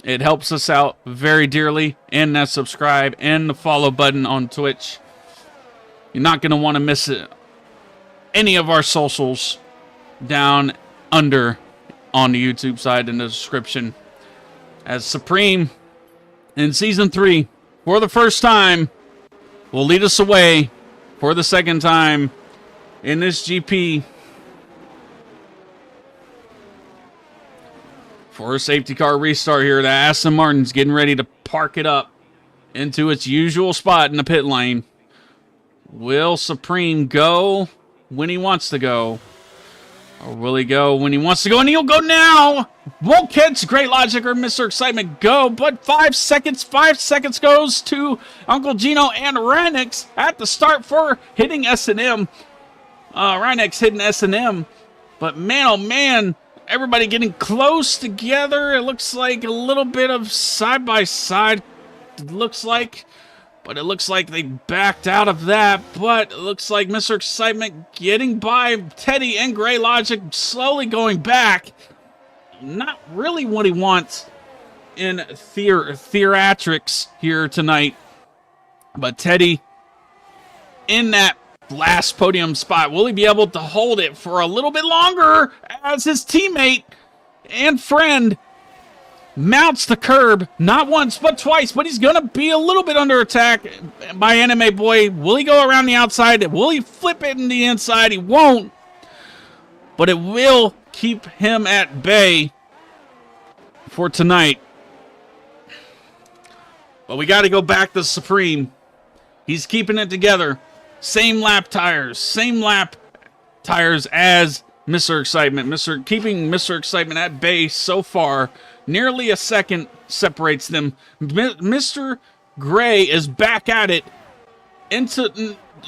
it helps us out very dearly. And that subscribe and the follow button on Twitch. You're not going to want to miss it. Any of our socials down under on the YouTube side in the description. As Supreme in Season 3, for the first time, will lead us away for the second time in this GP. For a safety car restart here, the Aston Martin's getting ready to park it up into its usual spot in the pit lane. Will Supreme go when he wants to go? Or will he go when he wants to go? And he'll go now! Won't catch Great Logic or Mr. Excitement go, but 5 seconds goes to Uncle Gino and Rynix at the start for hitting S&M. Rynix hitting S&M, but man, oh man, everybody getting close together. It looks like a little bit of side-by-side, but it looks like they backed out of that. But it looks like Mr. Excitement getting by Teddy and Gray Logic, slowly going back. Not really what he wants in theatrics here tonight. But Teddy in that last podium spot. Will he be able to hold it for a little bit longer as his teammate and friend mounts the curb, not once, but twice, but he's going to be a little bit under attack by Anime Boy. Will he go around the outside? Will he flip it in the inside? He won't, but it will keep him at bay for tonight. But we got to go back to Supreme. He's keeping it together. Same lap tires as Mr. Excitement. Keeping Mr. Excitement at bay so far. Nearly a second separates them. Mr. Gray is back at it.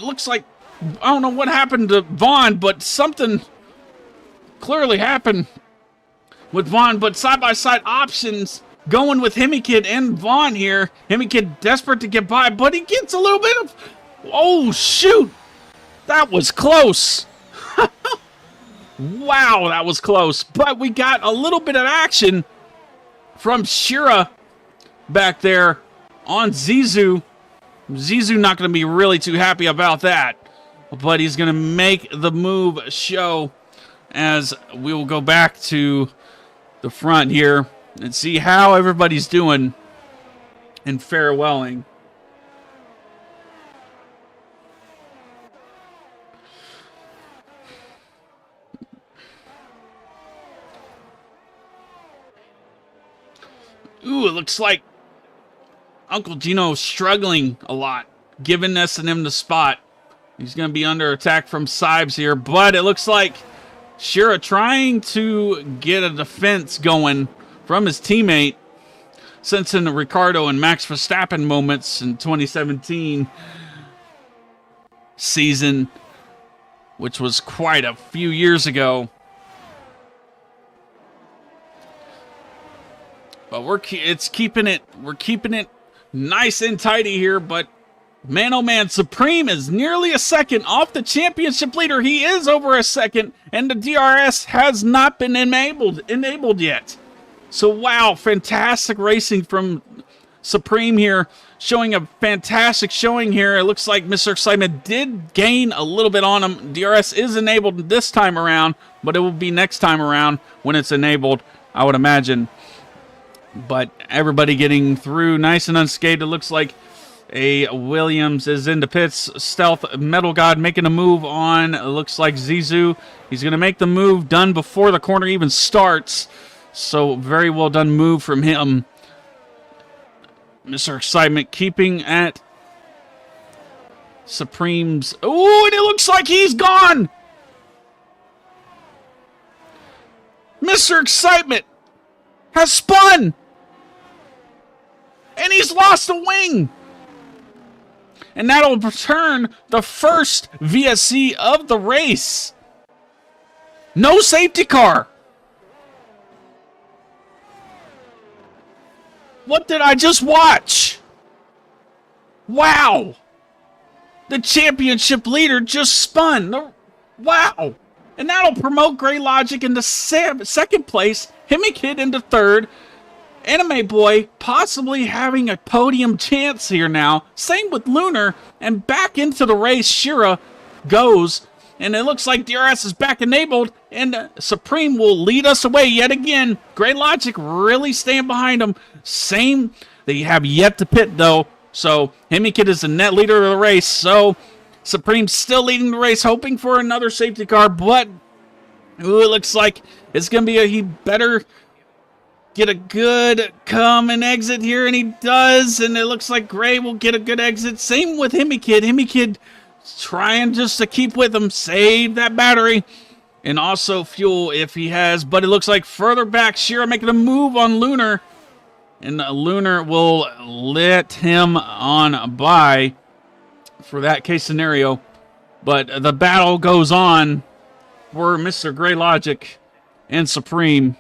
Looks like, I don't know what happened to Vaughn, but something clearly happened with Vaughn. But side-by-side options going with Hemikid and Vaughn here. Hemikid desperate to get by, but he gets a little bit of... Oh, shoot! That was close! Wow, that was close. But we got a little bit of action from Shira back there on Zizou. Zizou not going to be really too happy about that. But he's going to make the move show as we will go back to the front here and see how everybody's doing in farewelling. Ooh, it looks like Uncle Gino's struggling a lot, giving S&M the spot. He's going to be under attack from Sibes here, but it looks like Shira trying to get a defense going from his teammate, sensing the Ricardo and Max Verstappen moments in 2017 season, which was quite a few years ago. But we're keeping it nice and tidy here, but man, oh man, Supreme is nearly a second off the championship leader. He is over a second, and the DRS has not been enabled yet. So wow, fantastic racing from Supreme here, showing a fantastic showing here. It looks like Mr. Excitement did gain a little bit on him. DRS is enabled this time around, but it will be next time around when it's enabled, I would imagine. But everybody getting through nice and unscathed. It looks like a Williams is into pits. Stealth Metal God making a move on. It looks like Zizou. He's going to make the move done before the corner even starts. So very well done move from him. Mr. Excitement keeping at Supreme's. Oh, and it looks like he's gone. Mr. Excitement has spun. And he's lost a wing. And that'll return the first VSC of the race. No safety car. What did I just watch? Wow. The championship leader just spun. Wow. And that'll promote Gray Logic into second place. Hemikid into third. Anime Boy possibly having a podium chance here now. Same with Lunar. And back into the race, Shira goes. And it looks like DRS is back enabled. And Supreme will lead us away yet again. Gray Logic really staying behind him. Same. They have yet to pit, though. So, Hemikid is the net leader of the race. So, Supreme still leading the race, hoping for another safety car. But, ooh, it looks like it's going to be he better get a good come and exit here, and he does, and it looks like Gray will get a good exit. Same with Hemikid. Hemikid trying just to keep with him, save that battery, and also fuel if he has, but it looks like further back, Shira making a move on Lunar, and Lunar will let him on by for that case scenario, but the battle goes on for Mr. Gray Logic and Supreme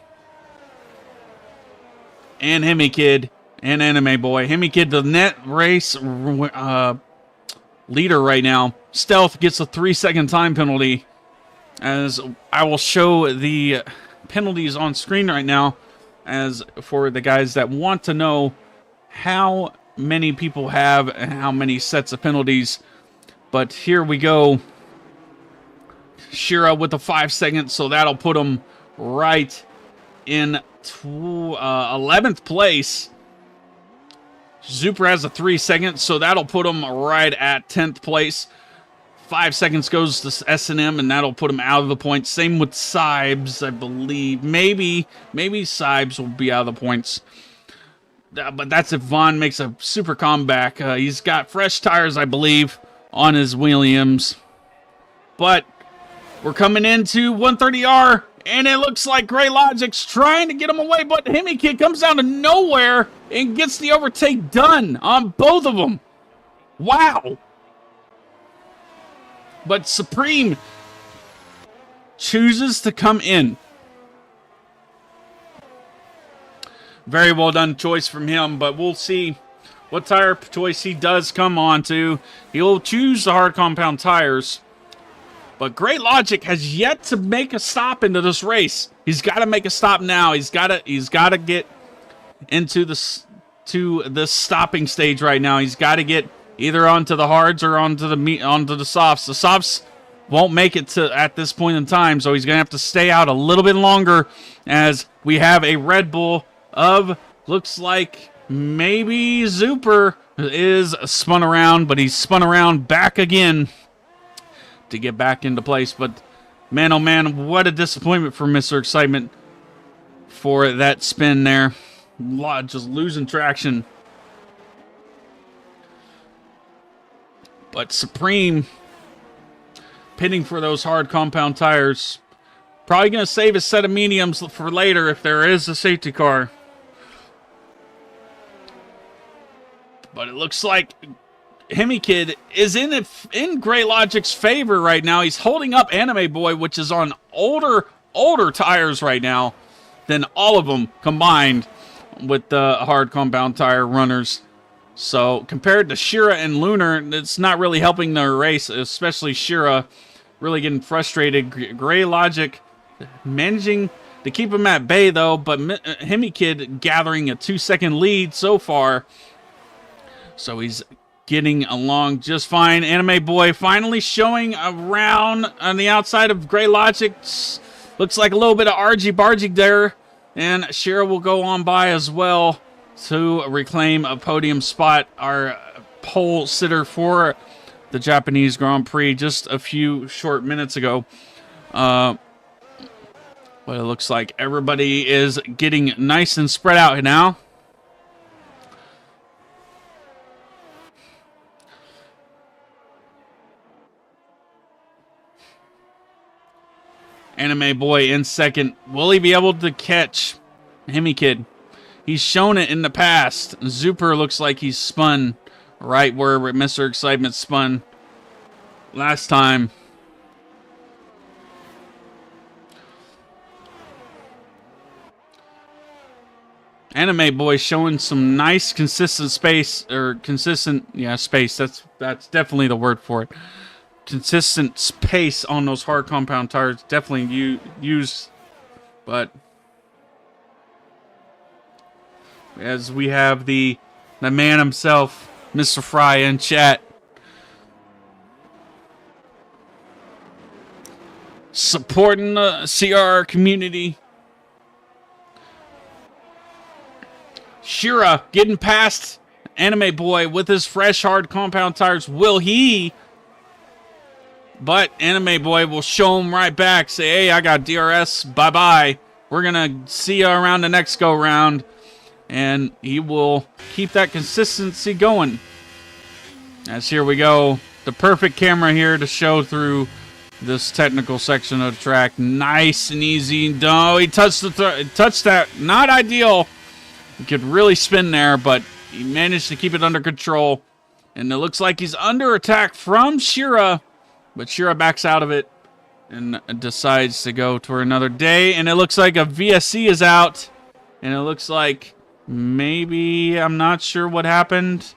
and Hemikid and Anime Boy. Hemikid, the net race leader right now. Stealth gets a 3-second time penalty, as I will show the penalties on screen right now, as for the guys that want to know how many people have and how many sets of penalties. But here we go. Shira with the 5 seconds, so that'll put him right in 11th place. Zuper has a 3 seconds, so that'll put him right at 10th place. 5 seconds goes to S&M, and that'll put him out of the points. Same with Sibes, I believe. Maybe Sibes will be out of the points. But that's if Vaughn makes a super comeback. He's got fresh tires, I believe, on his Williams. But We're coming into 130R, and it looks like Gray Logic's trying to get him away, but Hemi Kid comes out of nowhere and gets the overtake done on both of them. Wow. But Supreme chooses to come in. Very well done choice from him, but we'll see what tire choice he does come on to. He'll choose the hard compound tires. But Great Logic has yet to make a stop into this race. He's got to make a stop now. He's got to get into the stopping stage right now. He's got to get either onto the hards or onto the softs. The softs won't make it to at this point in time, so he's going to have to stay out a little bit longer as we have a Red Bull of, looks like maybe Zuper is spun around, but he's spun around back again to get back into place. But man, oh man, what a disappointment for Mr. Excitement for that spin there. Just losing traction. But Supreme pitting for those hard compound tires. Probably going to save a set of mediums for later if there is a safety car. But it looks like Hemi Kid is in Gray Logic's favor right now. He's holding up Anime Boy, which is on older tires right now than all of them combined with the hard compound tire runners. So compared to Shira and Lunar, it's not really helping their race, especially Shira really getting frustrated. Gray Logic managing to keep him at bay though, but Hemi Kid gathering a 2-second lead so far. So he's getting along just fine. Anime Boy finally showing around on the outside of Gray Logic. Looks like a little bit of argy-bargy there. And Shira will go on by as well to reclaim a podium spot. Our pole sitter for the Japanese Grand Prix just a few short minutes ago. But it looks like everybody is getting nice and spread out now. Anime Boy in second. Will he be able to catch Hemi Kid? He's shown it in the past. Zuper looks like he's spun right where Mr. Excitement spun last time. Anime Boy showing some nice consistent space, or consistent, yeah, space. That's definitely the word for it. Consistent space on those hard compound tires, definitely used. But as we have the man himself, Mr. Fry, in chat, supporting the CRR community. Shira getting past Anime Boy with his fresh hard compound tires. Will he? But Anime Boy will show him right back. Say, hey, I got DRS. Bye-bye. We're going to see you around the next go-round. And he will keep that consistency going. As here we go. The perfect camera here to show through this technical section of the track. Nice and easy. No, he touched that. Not ideal. He could really spin there, but he managed to keep it under control. And it looks like he's under attack from Shira. But Shira backs out of it and decides to go to another day. And it looks like a VSC is out. And it looks like maybe, I'm not sure what happened.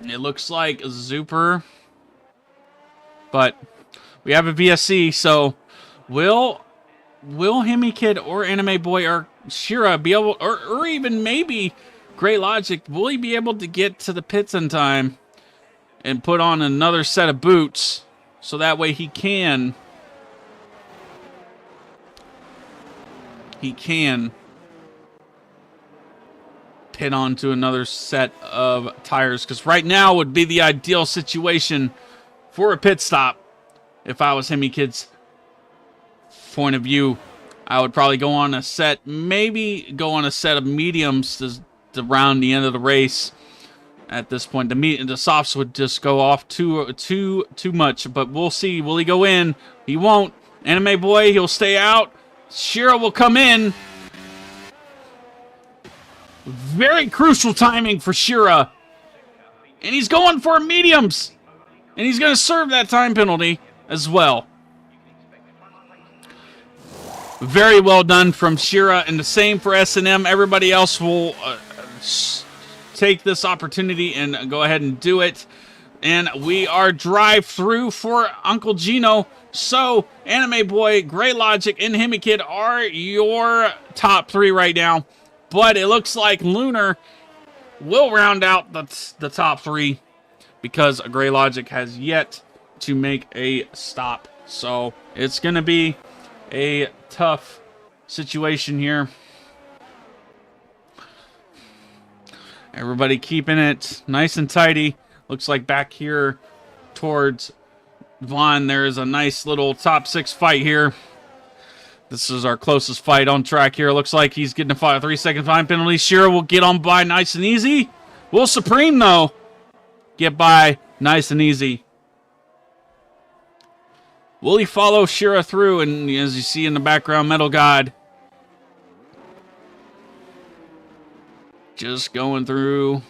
It looks like a Zuper. But we have a VSC, so will Hemi Kid or Anime Boy or Shira be able, or even maybe Gray Logic, will he be able to get to the pits in time and put on another set of boots so that way he can pit onto another set of tires? Because right now would be the ideal situation for a pit stop. If I was Hemi Kid's point of view, I would probably go on a set, maybe go on a set of mediums to round the end of the race. at this point. The softs would just go off too much, but we'll see. Will he go in? He won't. Anime Boy, he'll stay out. Shira will come in. Very crucial timing for Shira. And he's going for mediums. And he's going to serve that time penalty as well. Very well done from Shira, and the same for S&M. Everybody else will take this opportunity and go ahead and do it. And we are drive-through for Uncle Gino. So, Anime Boy, Gray Logic, and Hemi Kid are your top 3 right now. But it looks like Lunar will round out the top 3 because Gray Logic has yet to make a stop. So, it's going to be a tough situation here. Everybody keeping it nice and tidy. Looks like back here towards Vaughn, there is a nice little top 6 fight here. This is our closest fight on track here. Looks like he's getting a 3-second time penalty. Shira will get on by nice and easy. Will Supreme, though, get by nice and easy? Will he follow Shira through? And as you see in the background, Metal God just going through.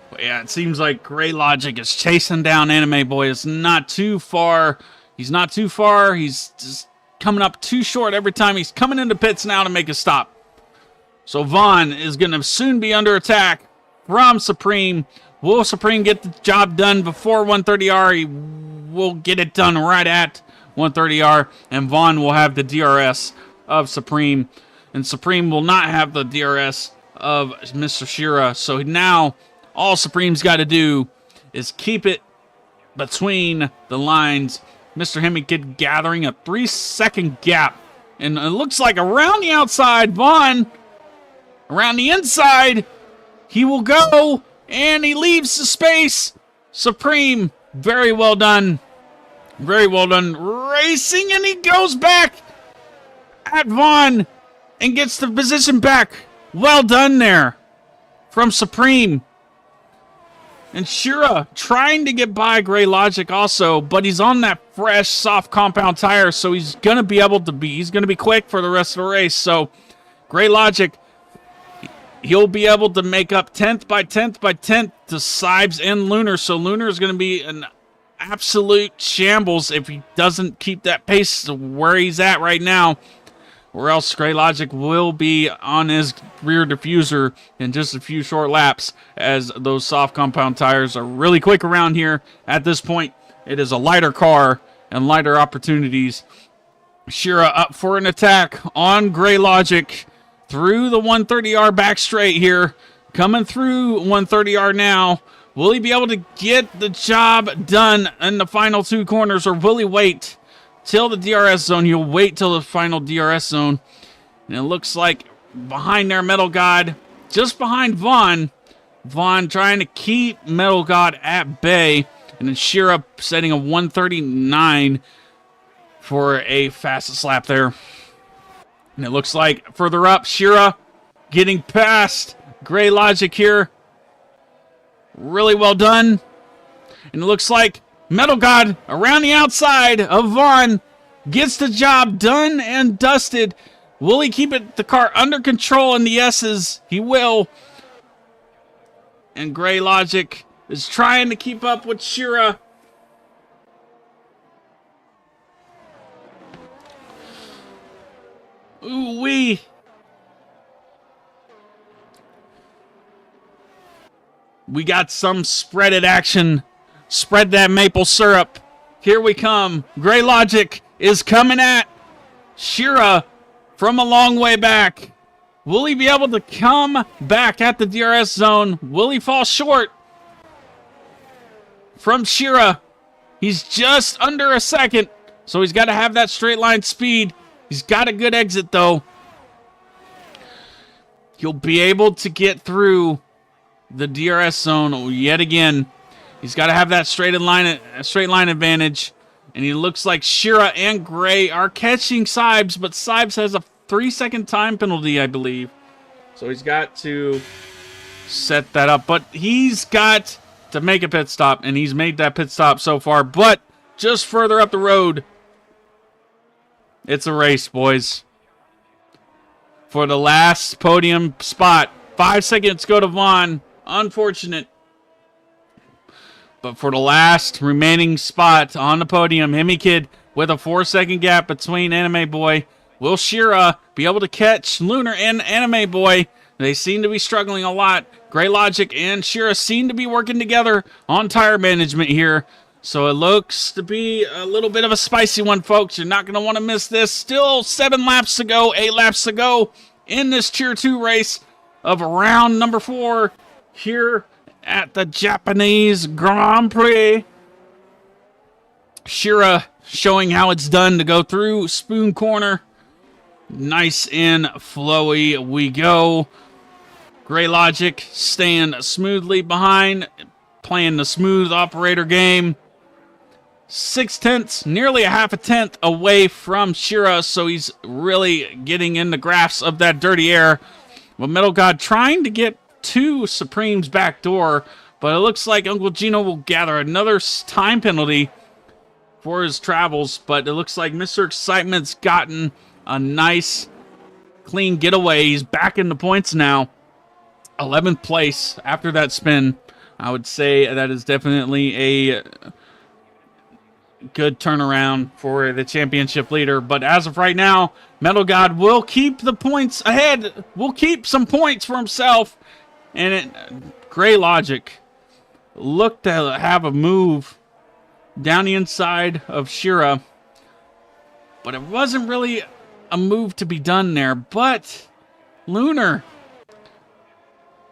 But yeah, it seems like Gray Logic is chasing down Anime Boy. It's not too far. He's not too far. He's just coming up too short every time. He's coming into pits now to make a stop. So Vaughn is going to soon be under attack from Supreme. Will Supreme get the job done before 130R? He will get it done right at 130R. And Vaughn will have the DRS of Supreme. And Supreme will not have the DRS of Mr. Shira. So now all Supreme's got to do is keep it between the lines. Mr. Hemi Kid gathering a 3-second gap. And it looks like around the outside, Vaughn, around the inside, he will go, and he leaves the space. Supreme, very well done. Very well done. Racing, and he goes back at Vaughn and gets the position back. Well done there from Supreme. And Shira trying to get by Gray Logic also, but he's on that fresh, soft compound tire, so he's going to be able to be, he's going to be quick for the rest of the race. So Gray Logic, he'll be able to make up 10th by 10th by 10th to Sibes and Lunar. So Lunar is going to be an absolute shambles if he doesn't keep that pace where he's at right now. Or else Gray Logic will be on his rear diffuser in just a few short laps, as those soft compound tires are really quick around here. At this point, it is a lighter car and lighter opportunities. Shira up for an attack on Gray Logic through the 130R back straight here. Coming through 130R now. Will he be able to get the job done in the final 2 corners, or will he wait till the DRS zone? He'll wait till the final DRS zone. And it looks like behind there, Metal God, just behind Vaughn. Vaughn trying to keep Metal God at bay. And then Shira setting a 139 for a fastest lap there. And it looks like further up, Shira getting past Gray Logic here. Really well done. And it looks like Metal God around the outside of Vaughn gets the job done and dusted. Will he keep the car under control in the S's? He will. And Gray Logic is trying to keep up with Shira. Ooh-wee. We got some spreaded action. Spread that maple syrup. Here we come. Gray Logic is coming at Shira from a long way back. Will he be able to come back at the DRS zone? Will he fall short from Shira? He's just under a second, so he's got to have that straight line speed. He's got a good exit, though. He'll be able to get through the DRS zone yet again. He's got to have that straight line advantage. And he looks like Shira and Gray are catching Sibes, but Sibes has a 3-second time penalty, I believe. So he's got to set that up. But he's got to make a pit stop, and he's made that pit stop so far. But just further up the road, it's a race, boys. For the last podium spot, 5 seconds go to Vaughn. Unfortunate. But for the last remaining spot on the podium, Hemi Kid with a 4-second gap between Anime Boy. Will Shira be able to catch Lunar and Anime Boy? They seem to be struggling a lot. Gray Logic and Shira seem to be working together on tire management here. So it looks to be a little bit of a spicy one, folks. You're not going to want to miss this. Still 7 laps to go, 8 laps to go in this Tier 2 race of round number 4 here at the Japanese Grand Prix. Shira showing how it's done to go through Spoon Corner. Nice and flowy we go. Gray Logic staying smoothly behind, playing the smooth operator game. 0.6, nearly a half a tenth away from Shira, so he's really getting in the grasp of that dirty air. Well, Metal God trying to get to Supreme's back door, but it looks like Uncle Gino will gather another time penalty for his travels, but it looks like Mr. Excitement's gotten a nice, clean getaway. He's back in the points now. 11th place after that spin. I would say that is definitely a good turnaround for the championship leader, but as of right now, Metal God will keep the points ahead, will keep some points for himself. And Gray Logic looked to have a move down the inside of Shira, but it wasn't really a move to be done there. But Lunar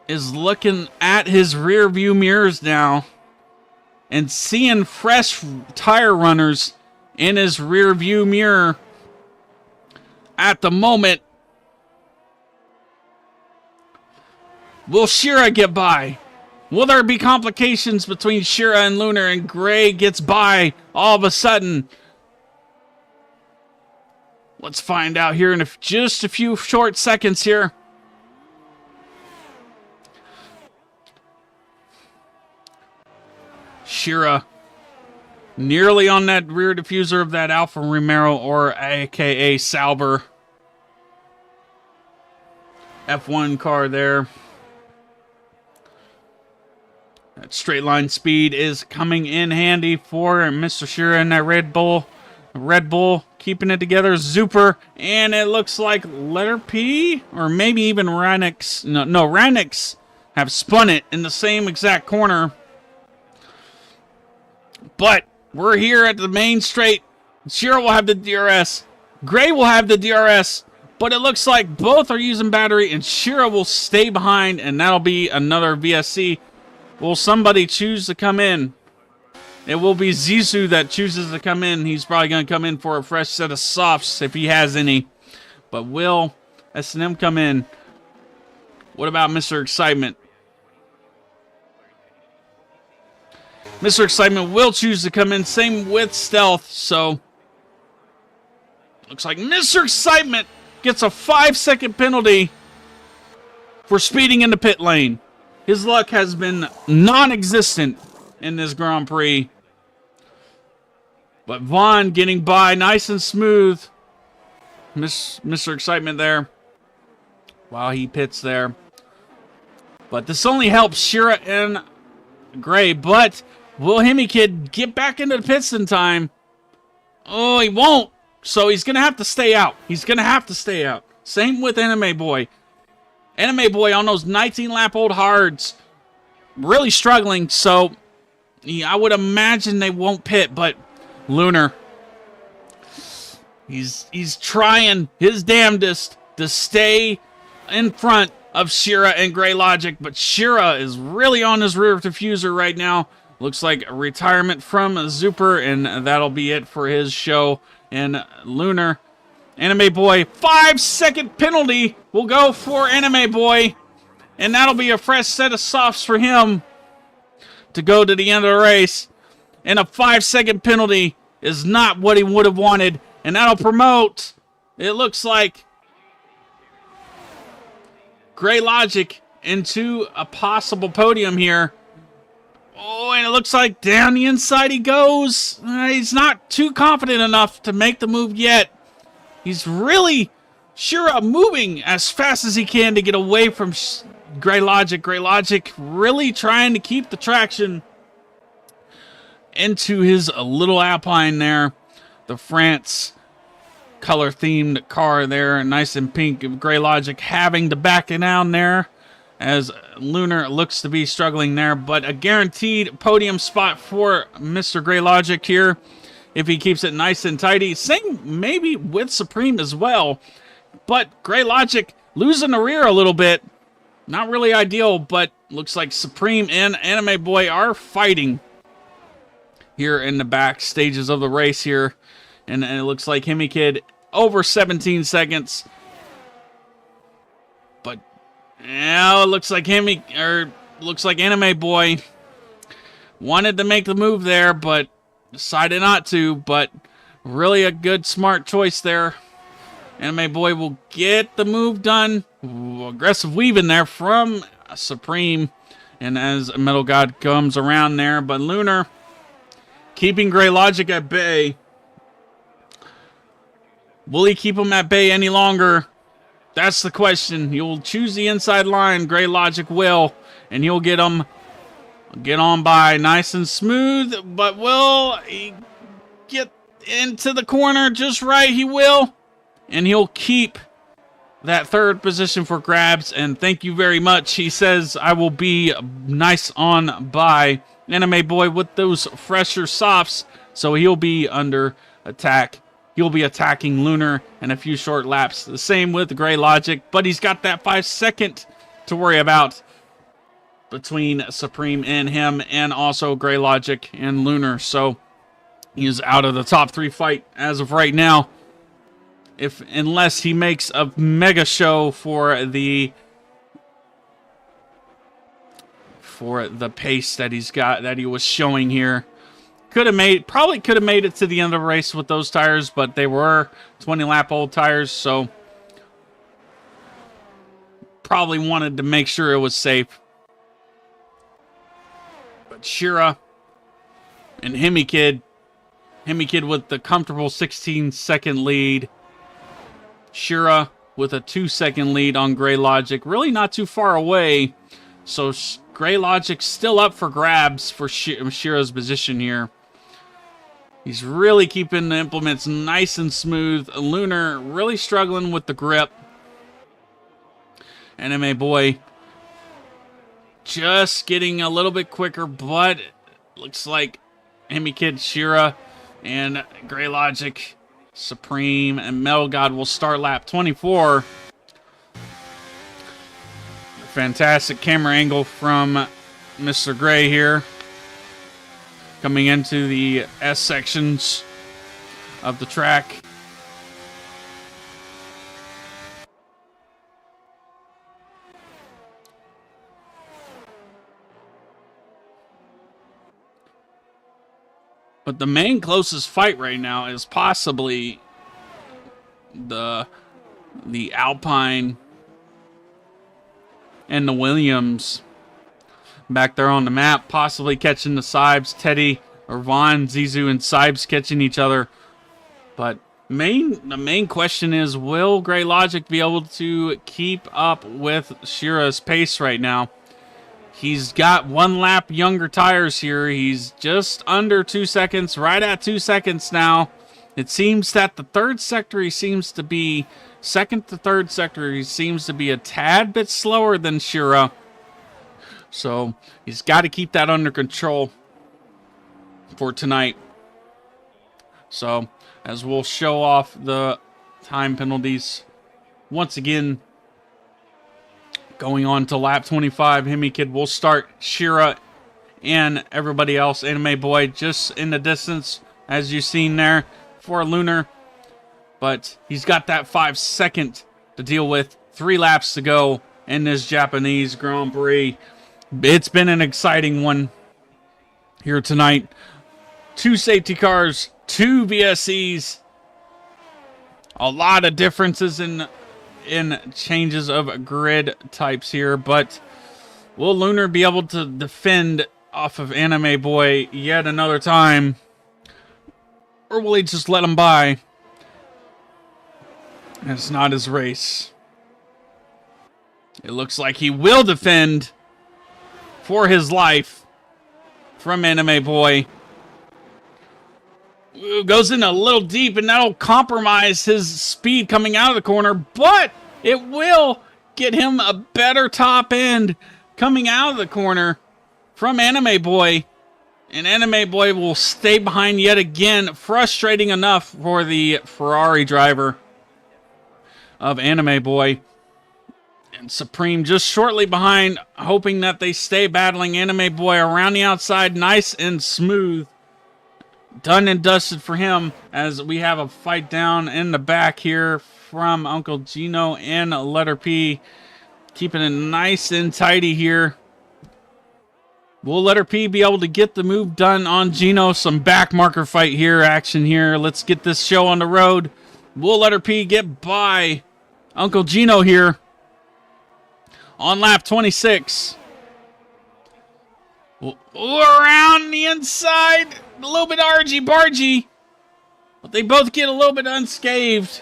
is looking at his rear view mirrors now and seeing fresh tire runners in his rear view mirror at the moment. Will Shira get by? Will there be complications between Shira and Lunar, and Gray gets by all of a sudden? Let's find out here in just a few short seconds here. Shira nearly on that rear diffuser of that Alfa Romeo, or aka Sauber F1 car there. That straight line speed is coming in handy for Mr. Shira and that Red Bull. Red Bull keeping it together. Zuper, and it looks like letter P, or maybe even Ranix. No, Ranix have spun it in the same exact corner. But we're here at the main straight. Shira will have the DRS. Gray will have the DRS. But it looks like both are using battery, and Shira will stay behind, and that'll be another VSC. Will somebody choose to come in? It will be Zizou that chooses to come in. He's probably going to come in for a fresh set of softs if he has any. But will S&M come in? What about Mr. Excitement? Mr. Excitement will choose to come in. Same with Stealth. So, looks like Mr. Excitement gets a 5-second penalty for speeding in the pit lane. His luck has been non-existent in this Grand Prix. But Vaughn getting by nice and smooth. Mr. Excitement there while he pits there. But this only helps Shira and Gray. But will Hemi Kid get back into the pits in time? Oh, he won't. So he's going to have to stay out. He's going to have to stay out. Same with Anime Boy. Anime Boy on those 19-lap-old hards. Really struggling. So I would imagine they won't pit. But Lunar, he's trying his damnedest to stay in front of Shira and Gray Logic. But Shira is really on his rear diffuser right now. Looks like a retirement from Zuper. And that'll be it for his show. And Lunar, Anime Boy, 5-second penalty will go for Anime Boy. And that'll be a fresh set of softs for him. to go to the end of the race. And a 5-second penalty is not what he would have wanted. And that'll promote, it looks like, Gray Logic into a possible podium here. Oh, and it looks like down the inside he goes. He's not too confident enough to make the move yet. He's really moving as fast as he can to get away from Gray Logic. Gray Logic really trying to keep the traction into his little Alpine there. The France color-themed car there, nice and pink. Gray Logic having to back it down there as Lunar looks to be struggling there, but a guaranteed podium spot for Mr. Gray Logic here if he keeps it nice and tidy. Same maybe with Supreme as well, but Gray Logic losing the rear a little bit. Not really ideal, but looks like Supreme and Anime Boy are fighting here in the back stages of the race here. And it looks like Hemi Kid over 17 seconds. But yeah, it looks like Anime Boy wanted to make the move there, but decided not to. But really a good, smart choice there. Anime Boy will get the move done. Ooh, aggressive weaving there from Supreme. And as Metal God comes around there, but Lunar keeping Gray Logic at bay. Will he keep him at bay any longer? That's the question. You'll choose the inside line. Gray Logic will. And he'll get him. Get on by nice and smooth. But will he get into the corner just right? He will. And he'll keep that third position for grabs. And thank you very much. He says, I will be nice on by Anime Boy with those fresher softs. So he'll be under attack. He'll be attacking Lunar in a few short laps. The same with Gray Logic, but he's got that 5-second to worry about between Supreme and him, and also Gray Logic and Lunar. So he is out of the top 3 fight as of right now. Unless he makes a mega show for the pace that he's got, that he was showing here. Probably could have made it to the end of the race with those tires, but they were 20-lap old tires, so probably wanted to make sure it was safe. But Shira and Hemi Kid with the comfortable 16-second lead. Shira with a 2-second lead on Gray Logic, really not too far away. So Gray Logic still up for grabs for Shira's position here. He's really keeping the implements nice and smooth. Lunar really struggling with the grip. Anime Boy just getting a little bit quicker, but looks like Hemi Kid, Shira, and Gray Logic, Supreme, and Metal God will start lap 24. Fantastic camera angle from Mr. Gray here. Coming into the S sections of the track. But the main closest fight right now is possibly the Alpine and the Williams. Back there on the map, possibly catching the Sibes, Teddy or Vaughn, Zizou and Sibes catching each other. But the main question is, will Gray Logic be able to keep up with Shira's pace right now? He's got 1 lap younger tires here. He's just under 2 seconds, right at 2 seconds now. It seems that the third sector, second to third sector, he seems to be a tad bit slower than Shira. So he's got to keep that under control for tonight. So as we'll show off the time penalties once again, going on to lap 25, Hemi Kid will start. Shira and everybody else, Anime Boy, just in the distance, as you've seen there for Lunar. But he's got that 5-second to deal with. 3 laps to go in this Japanese Grand Prix. It's been an exciting one. here tonight. 2 safety cars, 2 VSCs. A lot of differences in changes of grid types here, but will Lunar be able to defend off of Anime Boy yet another time? Or will he just let him by? It's not his race. It looks like he will defend for his life from Anime Boy. Goes in a little deep, and that'll compromise his speed coming out of the corner, but it will get him a better top end coming out of the corner from Anime Boy. And Anime Boy will stay behind yet again. Frustrating enough for the Ferrari driver of Anime Boy. And Supreme just shortly behind, hoping that they stay battling. Anime Boy around the outside, nice and smooth. Done and dusted for him, as we have a fight down in the back here from Uncle Gino and Letter P. Keeping it nice and tidy here. Will Letter P be able to get the move done on Gino? Some back marker fight here, action here. Let's get this show on the road. Will Letter P get by Uncle Gino here on lap 26? Around the inside, a little bit argy-bargy, but they both get a little bit unscathed.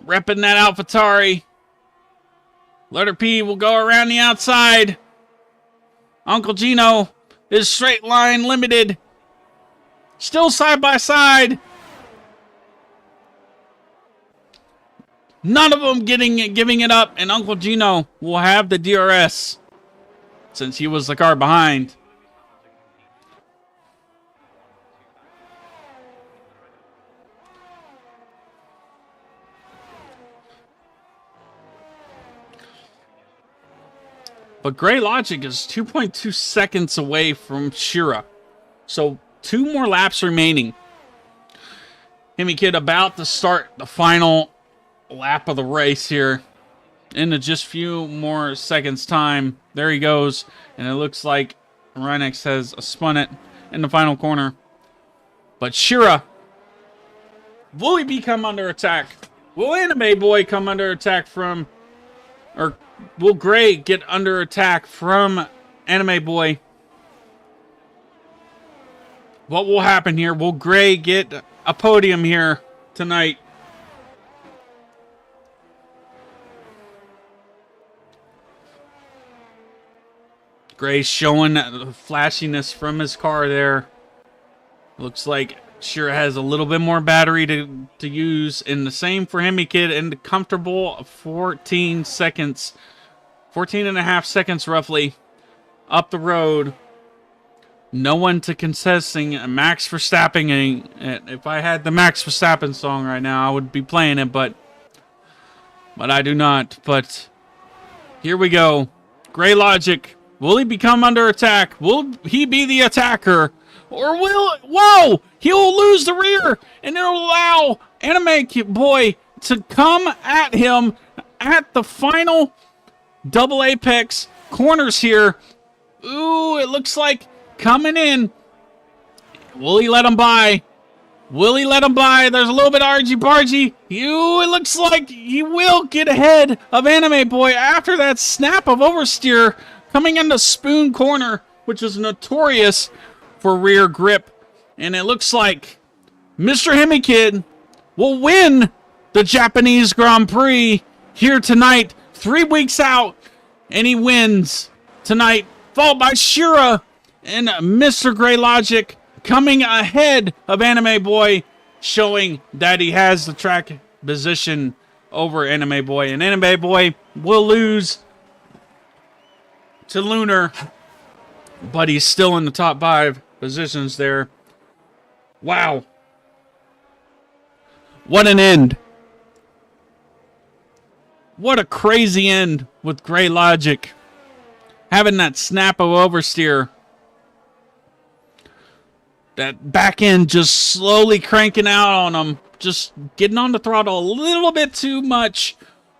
Repping that AlphaTauri. Letter P will go around the outside. Uncle Gino is straight line limited. Still side by side. None of them giving it up, and Uncle Gino will have the DRS since he was the car behind. But Gray Logic is 2.2 seconds away from Shira. So 2 more laps remaining. Hemi Kid about to start the final lap of the race here. Into just a few more seconds time. There he goes. And it looks like Rhinex has spun it in the final corner. But Shira, will he become under attack? Will Anime Boy come under attack from... Or will Gray get under attack from Anime Boy? What will happen here? Will Gray get a podium here tonight? Gray showing the flashiness from his car there. Looks like Shira has a little bit more battery to use. And the same for Hemi Kid, and the comfortable 14 seconds. 14 and a half seconds roughly up the road. No one to contesting Max Verstappen. If I had the Max Verstappen song right now, I would be playing it, but I do not. But here we go. Gray Logic. Will he become under attack? Will he be the attacker? Or will... Whoa! He'll lose the rear, and it'll allow Anime Boy to come at him at the final double apex corners here. Ooh, it looks like coming in. Will he let him by? Will he let him by? There's a little bit argy-bargy. Ooh, it looks like he will get ahead of Anime Boy after that snap of oversteer coming into Spoon Corner, which is notorious for rear grip. And it looks like Mr. Hemi Kid will win the Japanese Grand Prix here tonight, 3 weeks out. And he wins tonight, followed by Shira and Mr. Gray Logic coming ahead of Anime Boy, showing that he has the track position over Anime Boy. And Anime Boy will lose to Lunar, but he's still in the top 5 positions there. Wow. What an end. What a crazy end with Gray Logic. Having that snap of oversteer. That back end just slowly cranking out on him. Just getting on the throttle a little bit too much.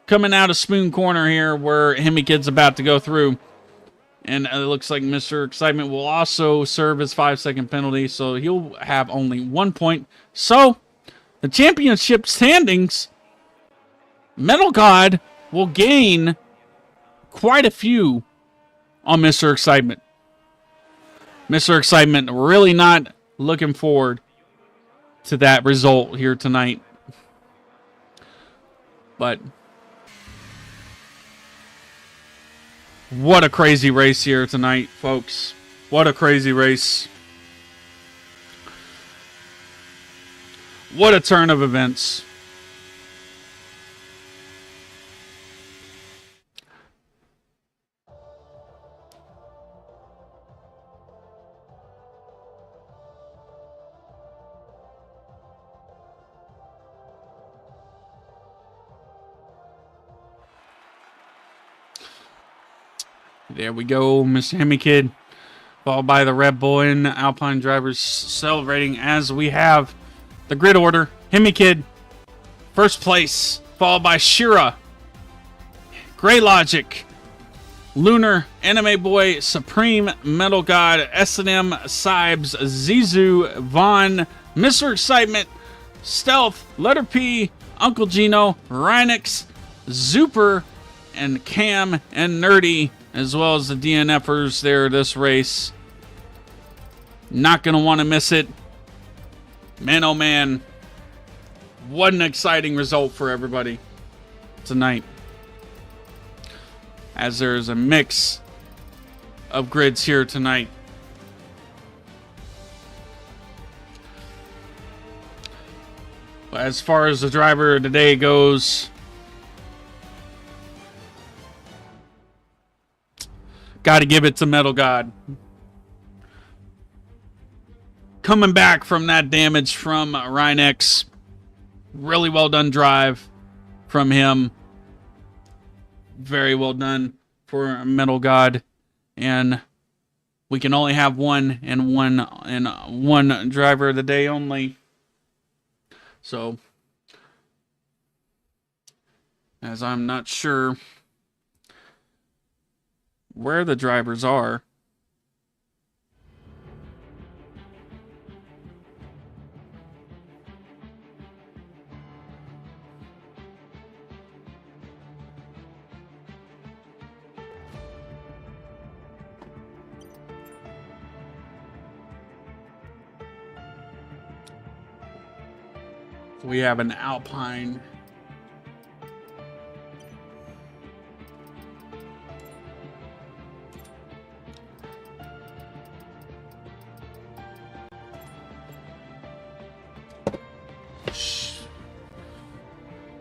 Coming out of Spoon Corner here where Hemi Kid's about to go through. And it looks like Mr. Excitement will also serve his 5-second penalty, so he'll have only 1 point. So, the championship standings, Metal God will gain quite a few on Mr. Excitement. Mr. Excitement really not looking forward to that result here tonight. But what a crazy race here tonight, folks. What a crazy race. What a turn of events. There we go, Mr. Hemi Kid, followed by the Red Bull and Alpine drivers celebrating as we have the grid order. Hemi Kid, first place, followed by Shira, Grey Logic, Lunar, Anime Boy, Supreme, Metal God, S&M, Sibes, Zizu, Vaughn, Mr. Excitement, Stealth, Letter P, Uncle Gino, Rhinix, Zuper, and Cam and Nerdy, as well as the DNFers there this race. Not going to want to miss it. Man, oh man. What an exciting result for everybody tonight. As there's a mix of grids here tonight. As far as the driver today goes, got to give it to Metal God. Coming back from that damage from Rhinex. Really well done drive from him. Very well done for Metal God. And we can only have one driver of the day only. So, as I'm not sure where the drivers are. We have an Alpine.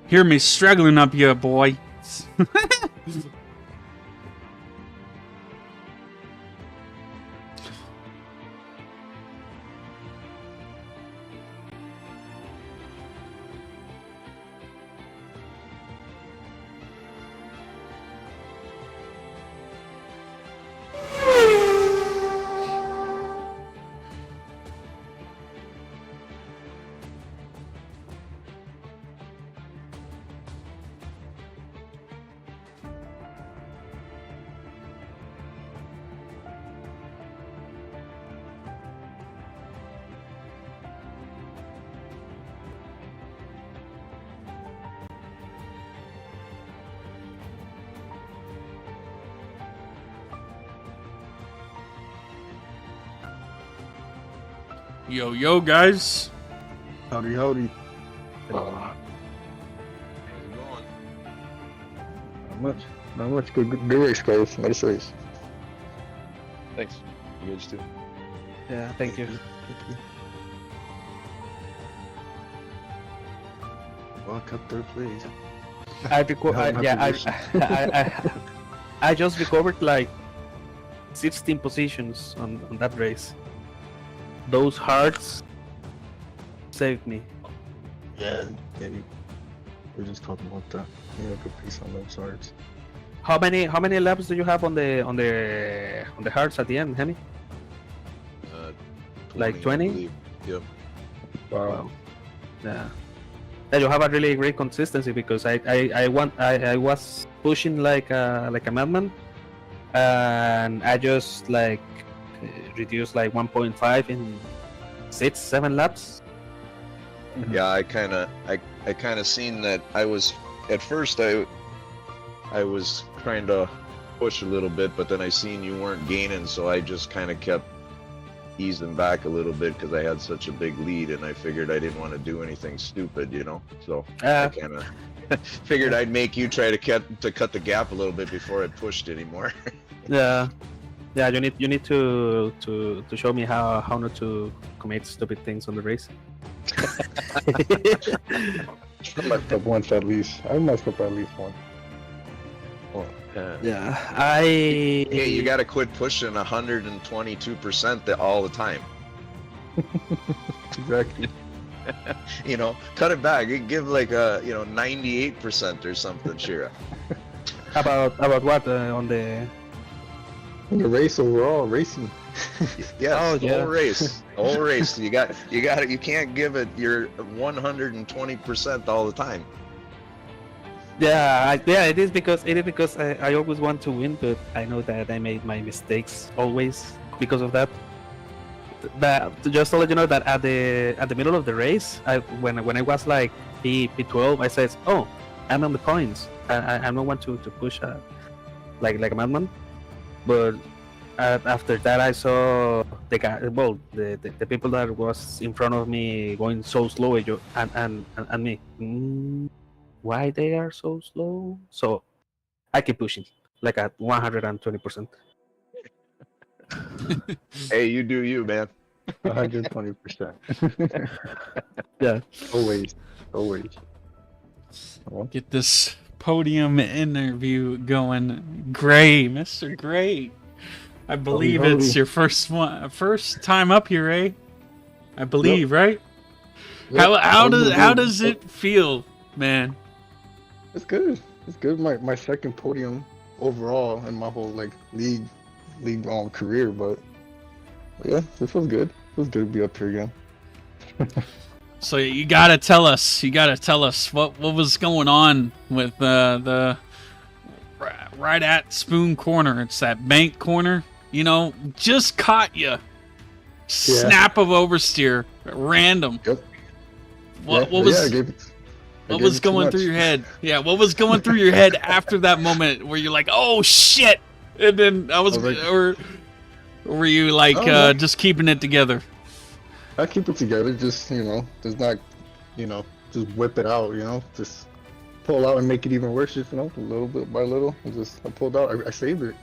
Hear me struggling up here, boy. Yo, yo, guys. Howdy, howdy. How's it going? Not much. Good race, guys. Nice race. Thanks. You guys too. Yeah, thank you. Walk up there, please. I just recovered like 16 positions on that race. Those hearts saved me. Yeah. We're just talking about that. Yeah, good piece on those hearts. How many laps do you have on the hearts at the end, Hemi? Like 20? I believe. Yep. Wow. Yeah. Yeah, you have a really great consistency because I was pushing like a madman. and I just like reduced like 1.5 in 6-7 laps. Yeah, I kind of seen that. I was at first I was trying to push a little bit, but then I seen you weren't gaining, so I just kind of kept easing back a little bit because I had such a big lead, and I figured I didn't want to do anything stupid, you know. So I kind of figured I'd make you try to cut the gap a little bit before I pushed anymore. Yeah, yeah. You need to show me how not to commit stupid things on the race. I messed up once at least. I messed up at least once. Well, Yeah, hey, you got to quit pushing 122% all the time. Exactly. You know, cut it back. You give like a 98% or something, Shira. about what on the In the race overall, racing. Yes, Oh, the yeah. whole race. You can't give it your 120% all the time. yeah it is because I always want to win, but I know that I made my mistakes always because of that. But just to let you know that at the middle of the race, when I was like P12, I said, oh, I'm on the points. I don't want to push like a madman. But after that, I saw the guy, well, the people that was in front of me going so slow, and me. Why they are so slow? So I keep pushing like at 120%. Hey, you do you, man. 120%. Yeah. Always. Well, Get this podium interview going. Gray, Mr. Gray. I believe howdy. it's your first time up here, eh? I believe, right? Yep. How does it feel, man? It's good. It's good. My second podium overall in my whole like league career, but yeah, this was good. It was good to be up here again. So you gotta tell us what was going on with the right at Spoon Corner. It's that bank corner, just caught you. Snap of oversteer, at random. Yep. What Yeah, was I gave it- I what gave was it too going much. through your head? Yeah, what was going through your head after that moment where you're like, oh shit, and then I was like- or were you like Oh, no. just keeping it together? I keep it together, just just not, just whip it out, just pull out and make it even worse, just a little bit by little. I pulled out, I saved it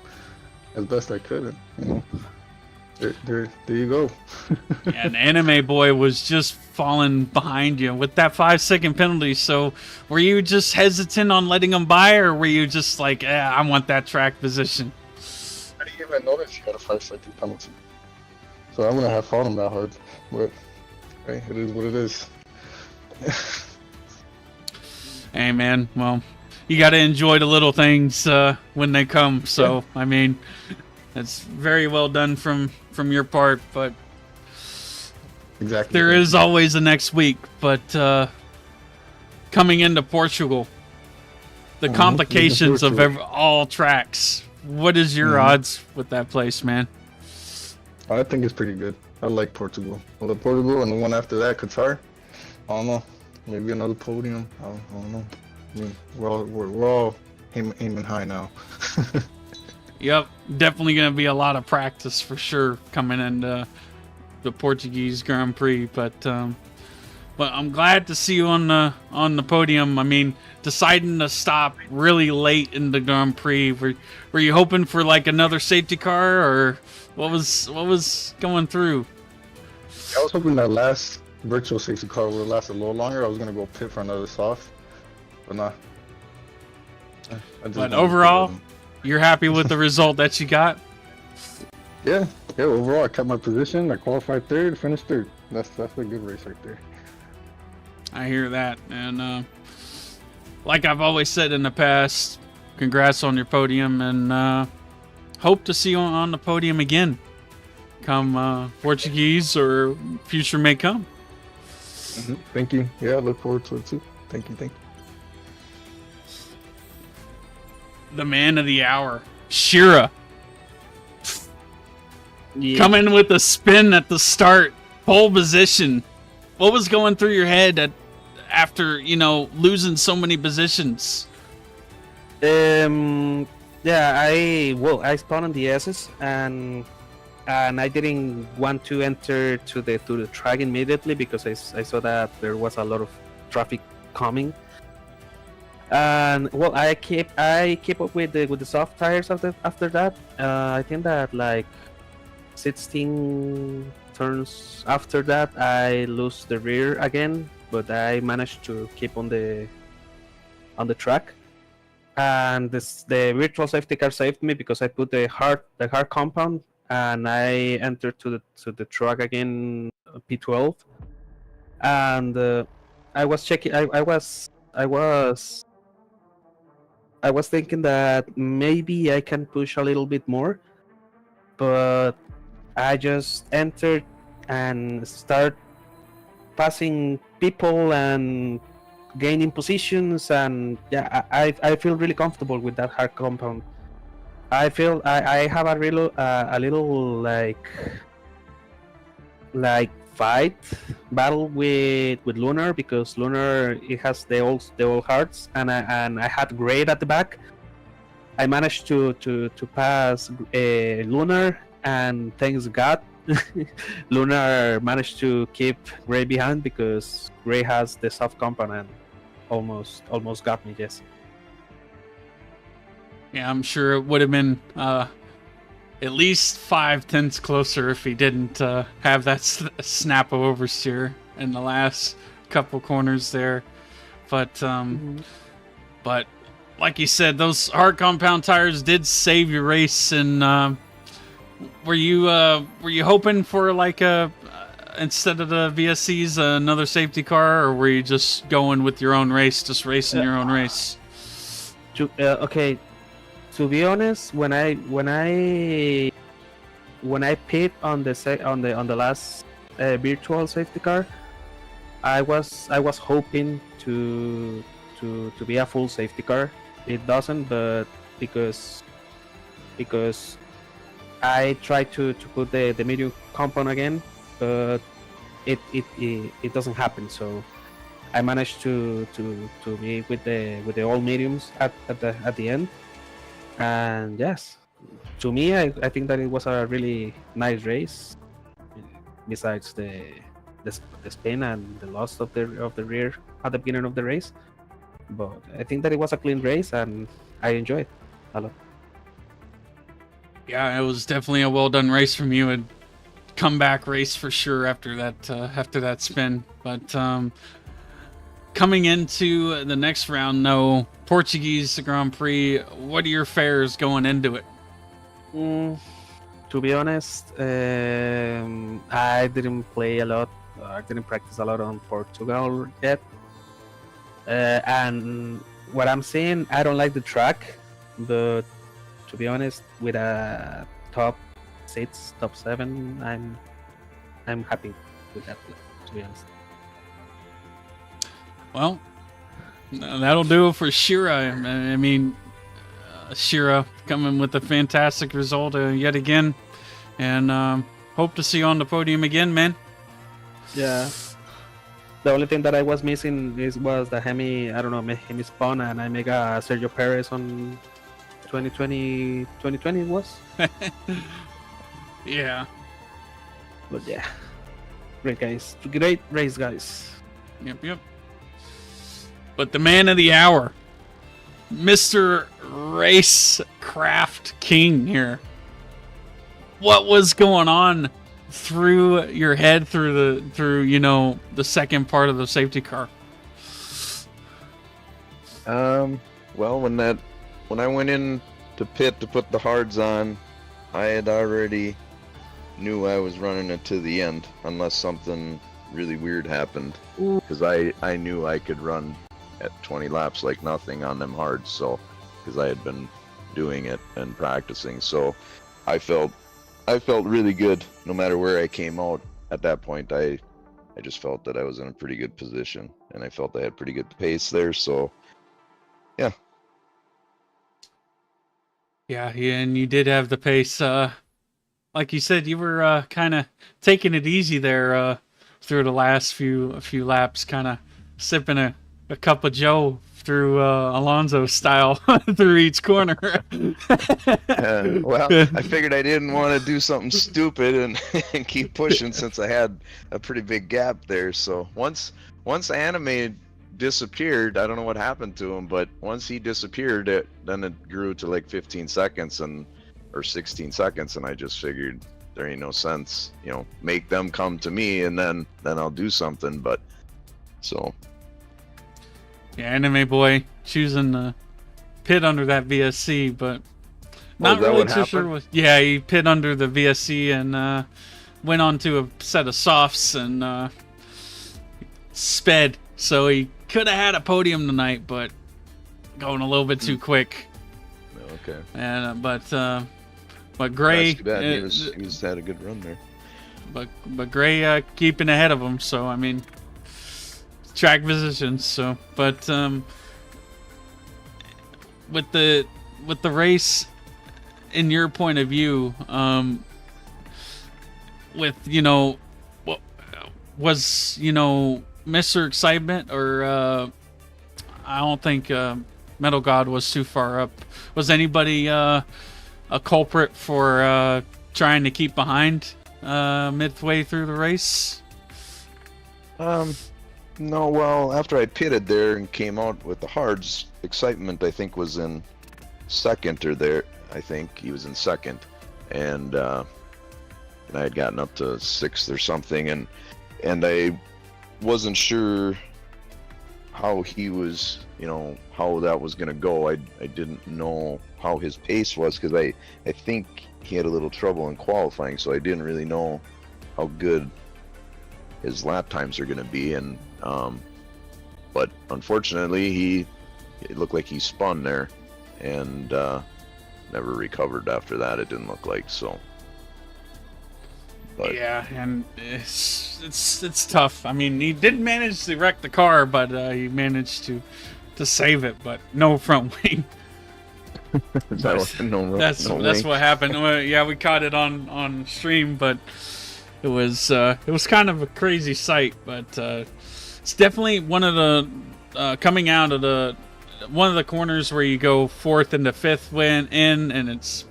as best I could, and there you go. And Anime Boy was just falling behind you with that 5-second penalty. So were you just hesitant on letting him by, or were you just like, I want that track position? I didn't even notice you got a 5-second penalty, so I'm gonna have fought him that hard, but hey, it is what it is. Hey man, well, you got to enjoy the little things when they come. So I mean, it's very well done from your part, but Exactly. there is always a next week. But coming into Portugal, the complications of all tracks. What is your odds with that place, man? I think it's pretty good. I like Portugal. Well, the Portugal and the one after that, Qatar. I don't know. Maybe another podium. I don't know. I mean, we're all aiming high now. Yep, definitely going to be a lot of practice for sure coming into the Portuguese Grand Prix. But I'm glad to see you on the podium. I mean, deciding to stop really late in the Grand Prix. Were you hoping for like another safety car, or what was going through? I was hoping that last virtual safety car would last a little longer. I was gonna go pit for another soft, but nah. But overall, you're happy with the result that you got? Yeah. Overall, I kept my position. I qualified third, finished third. That's a good race right there. I hear that, and like I've always said in the past, congrats on your podium, and hope to see you on the podium again, come Portuguese or future may come. Thank you. Yeah, I look forward to it too. Thank you. The man of the hour, Shira, Yeah. Come in with a spin at the start, pole position. What was going through your head after, you know, losing so many positions? Yeah, I spawned on the S's and I didn't want to enter to the track immediately because I saw that there was a lot of traffic coming. And well, I keep up with the soft tires after that. I think that like 16 turns after that I lose the rear again, but I managed to keep on the track. And the virtual safety car saved me because I put the hard compound and I entered to the track again, P12. And I was checking. I was thinking that maybe I can push a little bit more, but I just entered and start passing people and gaining positions, and yeah, I feel really comfortable with that hard compound. I feel I have a little like fight battle with Lunar because Lunar it has the old hearts, and I had Great at the back. I managed to pass Lunar, and thanks God, Lunar managed to keep Gray behind because Gray has the soft component. Almost got me, Jesse. Yeah, I'm sure it would have been at least 5/10 closer if he didn't have that snap of oversteer in the last couple corners there. But but like you said, those hard compound tires did save your race. And were you hoping for like instead of the VSCs another safety car, or were you just going with your own race, just racing your own race? Okay. To be honest, when I pit on the last virtual safety car, I was hoping to be a full safety car. It doesn't, but because I tried to put the medium compound again, but it doesn't happen. So I managed to be with the all mediums at the end. And yes, to me, I think that it was a really nice race. Besides the spin and the loss of the rear at the beginning of the race, but I think that it was a clean race and I enjoyed it a lot. Yeah, it was definitely a well done race from you. A comeback race for sure after that spin. But coming into the next round, though, Portuguese Grand Prix, what are your fares going into it? To be honest, I didn't play a lot. I didn't practice a lot on Portugal yet. And what I'm saying, I don't like the track, but to be honest, with a top 6, top 7, I'm happy with that, to be honest. Well, that'll do it for Shira. I mean, Shira coming with a fantastic result yet again, and hope to see you on the podium again, man. Yeah. The only thing that I was missing was the Hemi spawn, and I make a Sergio Perez on 2020 it was. Yeah. But yeah. Great race, guys. Yep. But the man of the hour, Mr. Racecraft King here. What was going on through your head through the second part of the safety car? Well, when I went in to pit to put the hards on, I had already knew I was running it to the end unless something really weird happened, because I knew I could run at 20 laps like nothing on them hards, so because I had been doing it and practicing, so I felt really good no matter where I came out. At that point, I just felt that I was in a pretty good position, and I felt I had pretty good pace there, so yeah. Yeah, and you did have the pace. like you said, you were kind of taking it easy there through the last few laps, kind of sipping a cup of Joe through Alonso style through each corner. Well, I figured I didn't want to do something stupid and keep pushing since I had a pretty big gap there. So once Anime disappeared, I don't know what happened to him, but once he disappeared, then it grew to like 15 seconds or 16 seconds, and I just figured there ain't no sense, make them come to me and then I'll do something. But so. Yeah, Anime Boy choosing to pit under that VSC, but not really too sure what. Yeah, he pit under the VSC and went on to a set of softs and sped. So he could have had a podium tonight, but going a little bit too quick. Okay. And but Gray, he had a good run there. But Gray keeping ahead of him. So I mean. Track positions, so but with the race in your point of view, with what was Mr. Excitement, or I don't think Metal God was too far up. Was anybody a culprit for trying to keep behind midway through the race? No, well, after I pitted there and came out with the hards, Excitement I think was in second, or there. I think he was in second, and I had gotten up to sixth or something, and I wasn't sure how he was, how that was gonna go. I didn't know how his pace was, because I think he had a little trouble in qualifying, so I didn't really know how good his lap times are gonna be, and but unfortunately it looked like he spun there and never recovered after that, it didn't look like. So but yeah, and it's tough. I mean, he did manage to wreck the car, but he managed to save it, but no front wing. That's what happened. Yeah, we caught it on stream, but it was kind of a crazy sight. But it's definitely one of the coming out of one of the corners where you go fourth into fifth in, and it's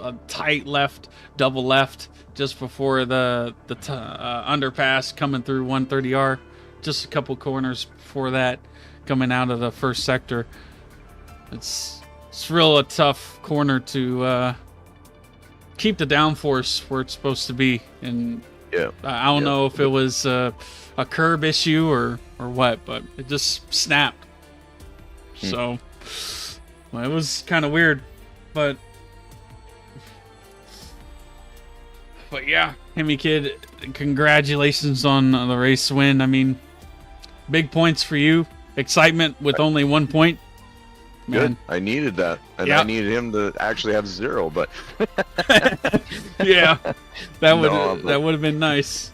a tight left, double left just before the underpass coming through 130R. Just a couple corners before that, coming out of the first sector. It's real a tough corner to keep the downforce where it's supposed to be, and yeah, I don't know if it was a curb issue or what, but it just snapped. So well, it was kind of weird, but yeah, Hemi Kid, congratulations on the race win. I mean, big points for you. Excitement with only 1 point. Man. Good. I needed that, and I needed him to actually have 0. But yeah, that would have been nice.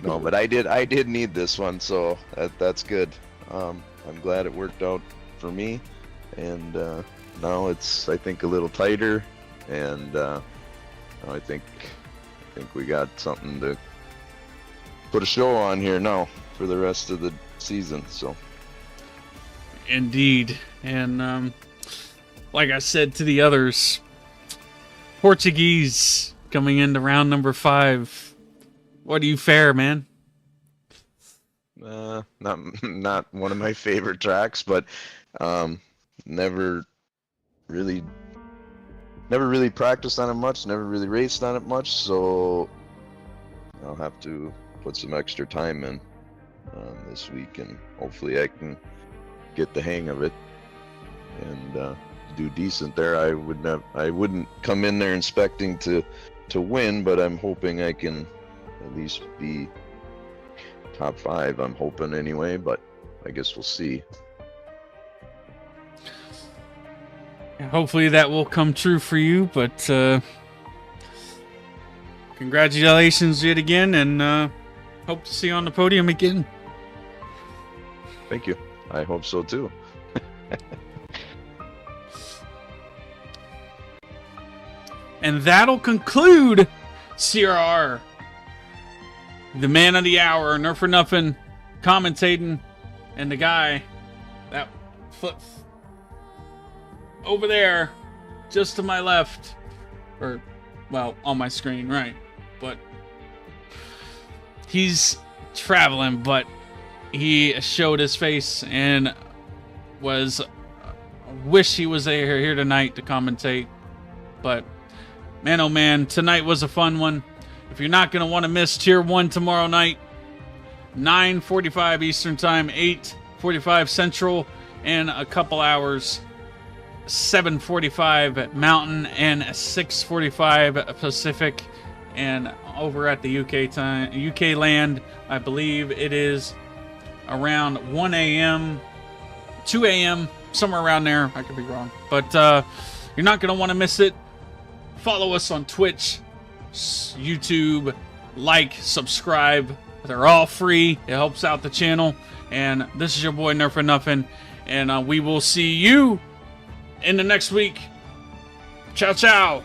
No, but I did need this one, so that's good. I'm glad it worked out for me, and now it's, I think, a little tighter, and I think we got something to put a show on here now for the rest of the season. So. Indeed, and like I said to the others, Portuguese coming into round number 5. What do you fare, man? Not one of my favorite tracks, but never really practiced on it much, never really raced on it much, so I'll have to put some extra time in this week, and hopefully I can get the hang of it and do decent there. I wouldn't come in there expecting to win, but I'm hoping I can at least be top 5. I'm hoping anyway, but I guess we'll see. Hopefully that will come true for you, but congratulations yet again, and hope to see you on the podium again. Thank you. I hope so too. And that'll conclude CRR. The man of the hour, NERForNUFFEN, commentating, and the guy that flips over there, just to my left, or, well, on my screen, right, but he's traveling, but he showed his face and was, wish he was here tonight to commentate, but man, oh man, tonight was a fun one. If you're not going to want to miss Tier 1 tomorrow night, 9:45 Eastern Time, 8:45 Central, and a couple hours, 7:45 Mountain and 6:45 Pacific. And over at the UK time, UK land, I believe it is around 1 a.m., 2 a.m., somewhere around there. I could be wrong. But you're not going to want to miss it. Follow us on Twitch, YouTube, like, subscribe. They're all free. It helps out the channel. And this is your boy NERForNUFFEN. And we will see you in the next week. Ciao, ciao.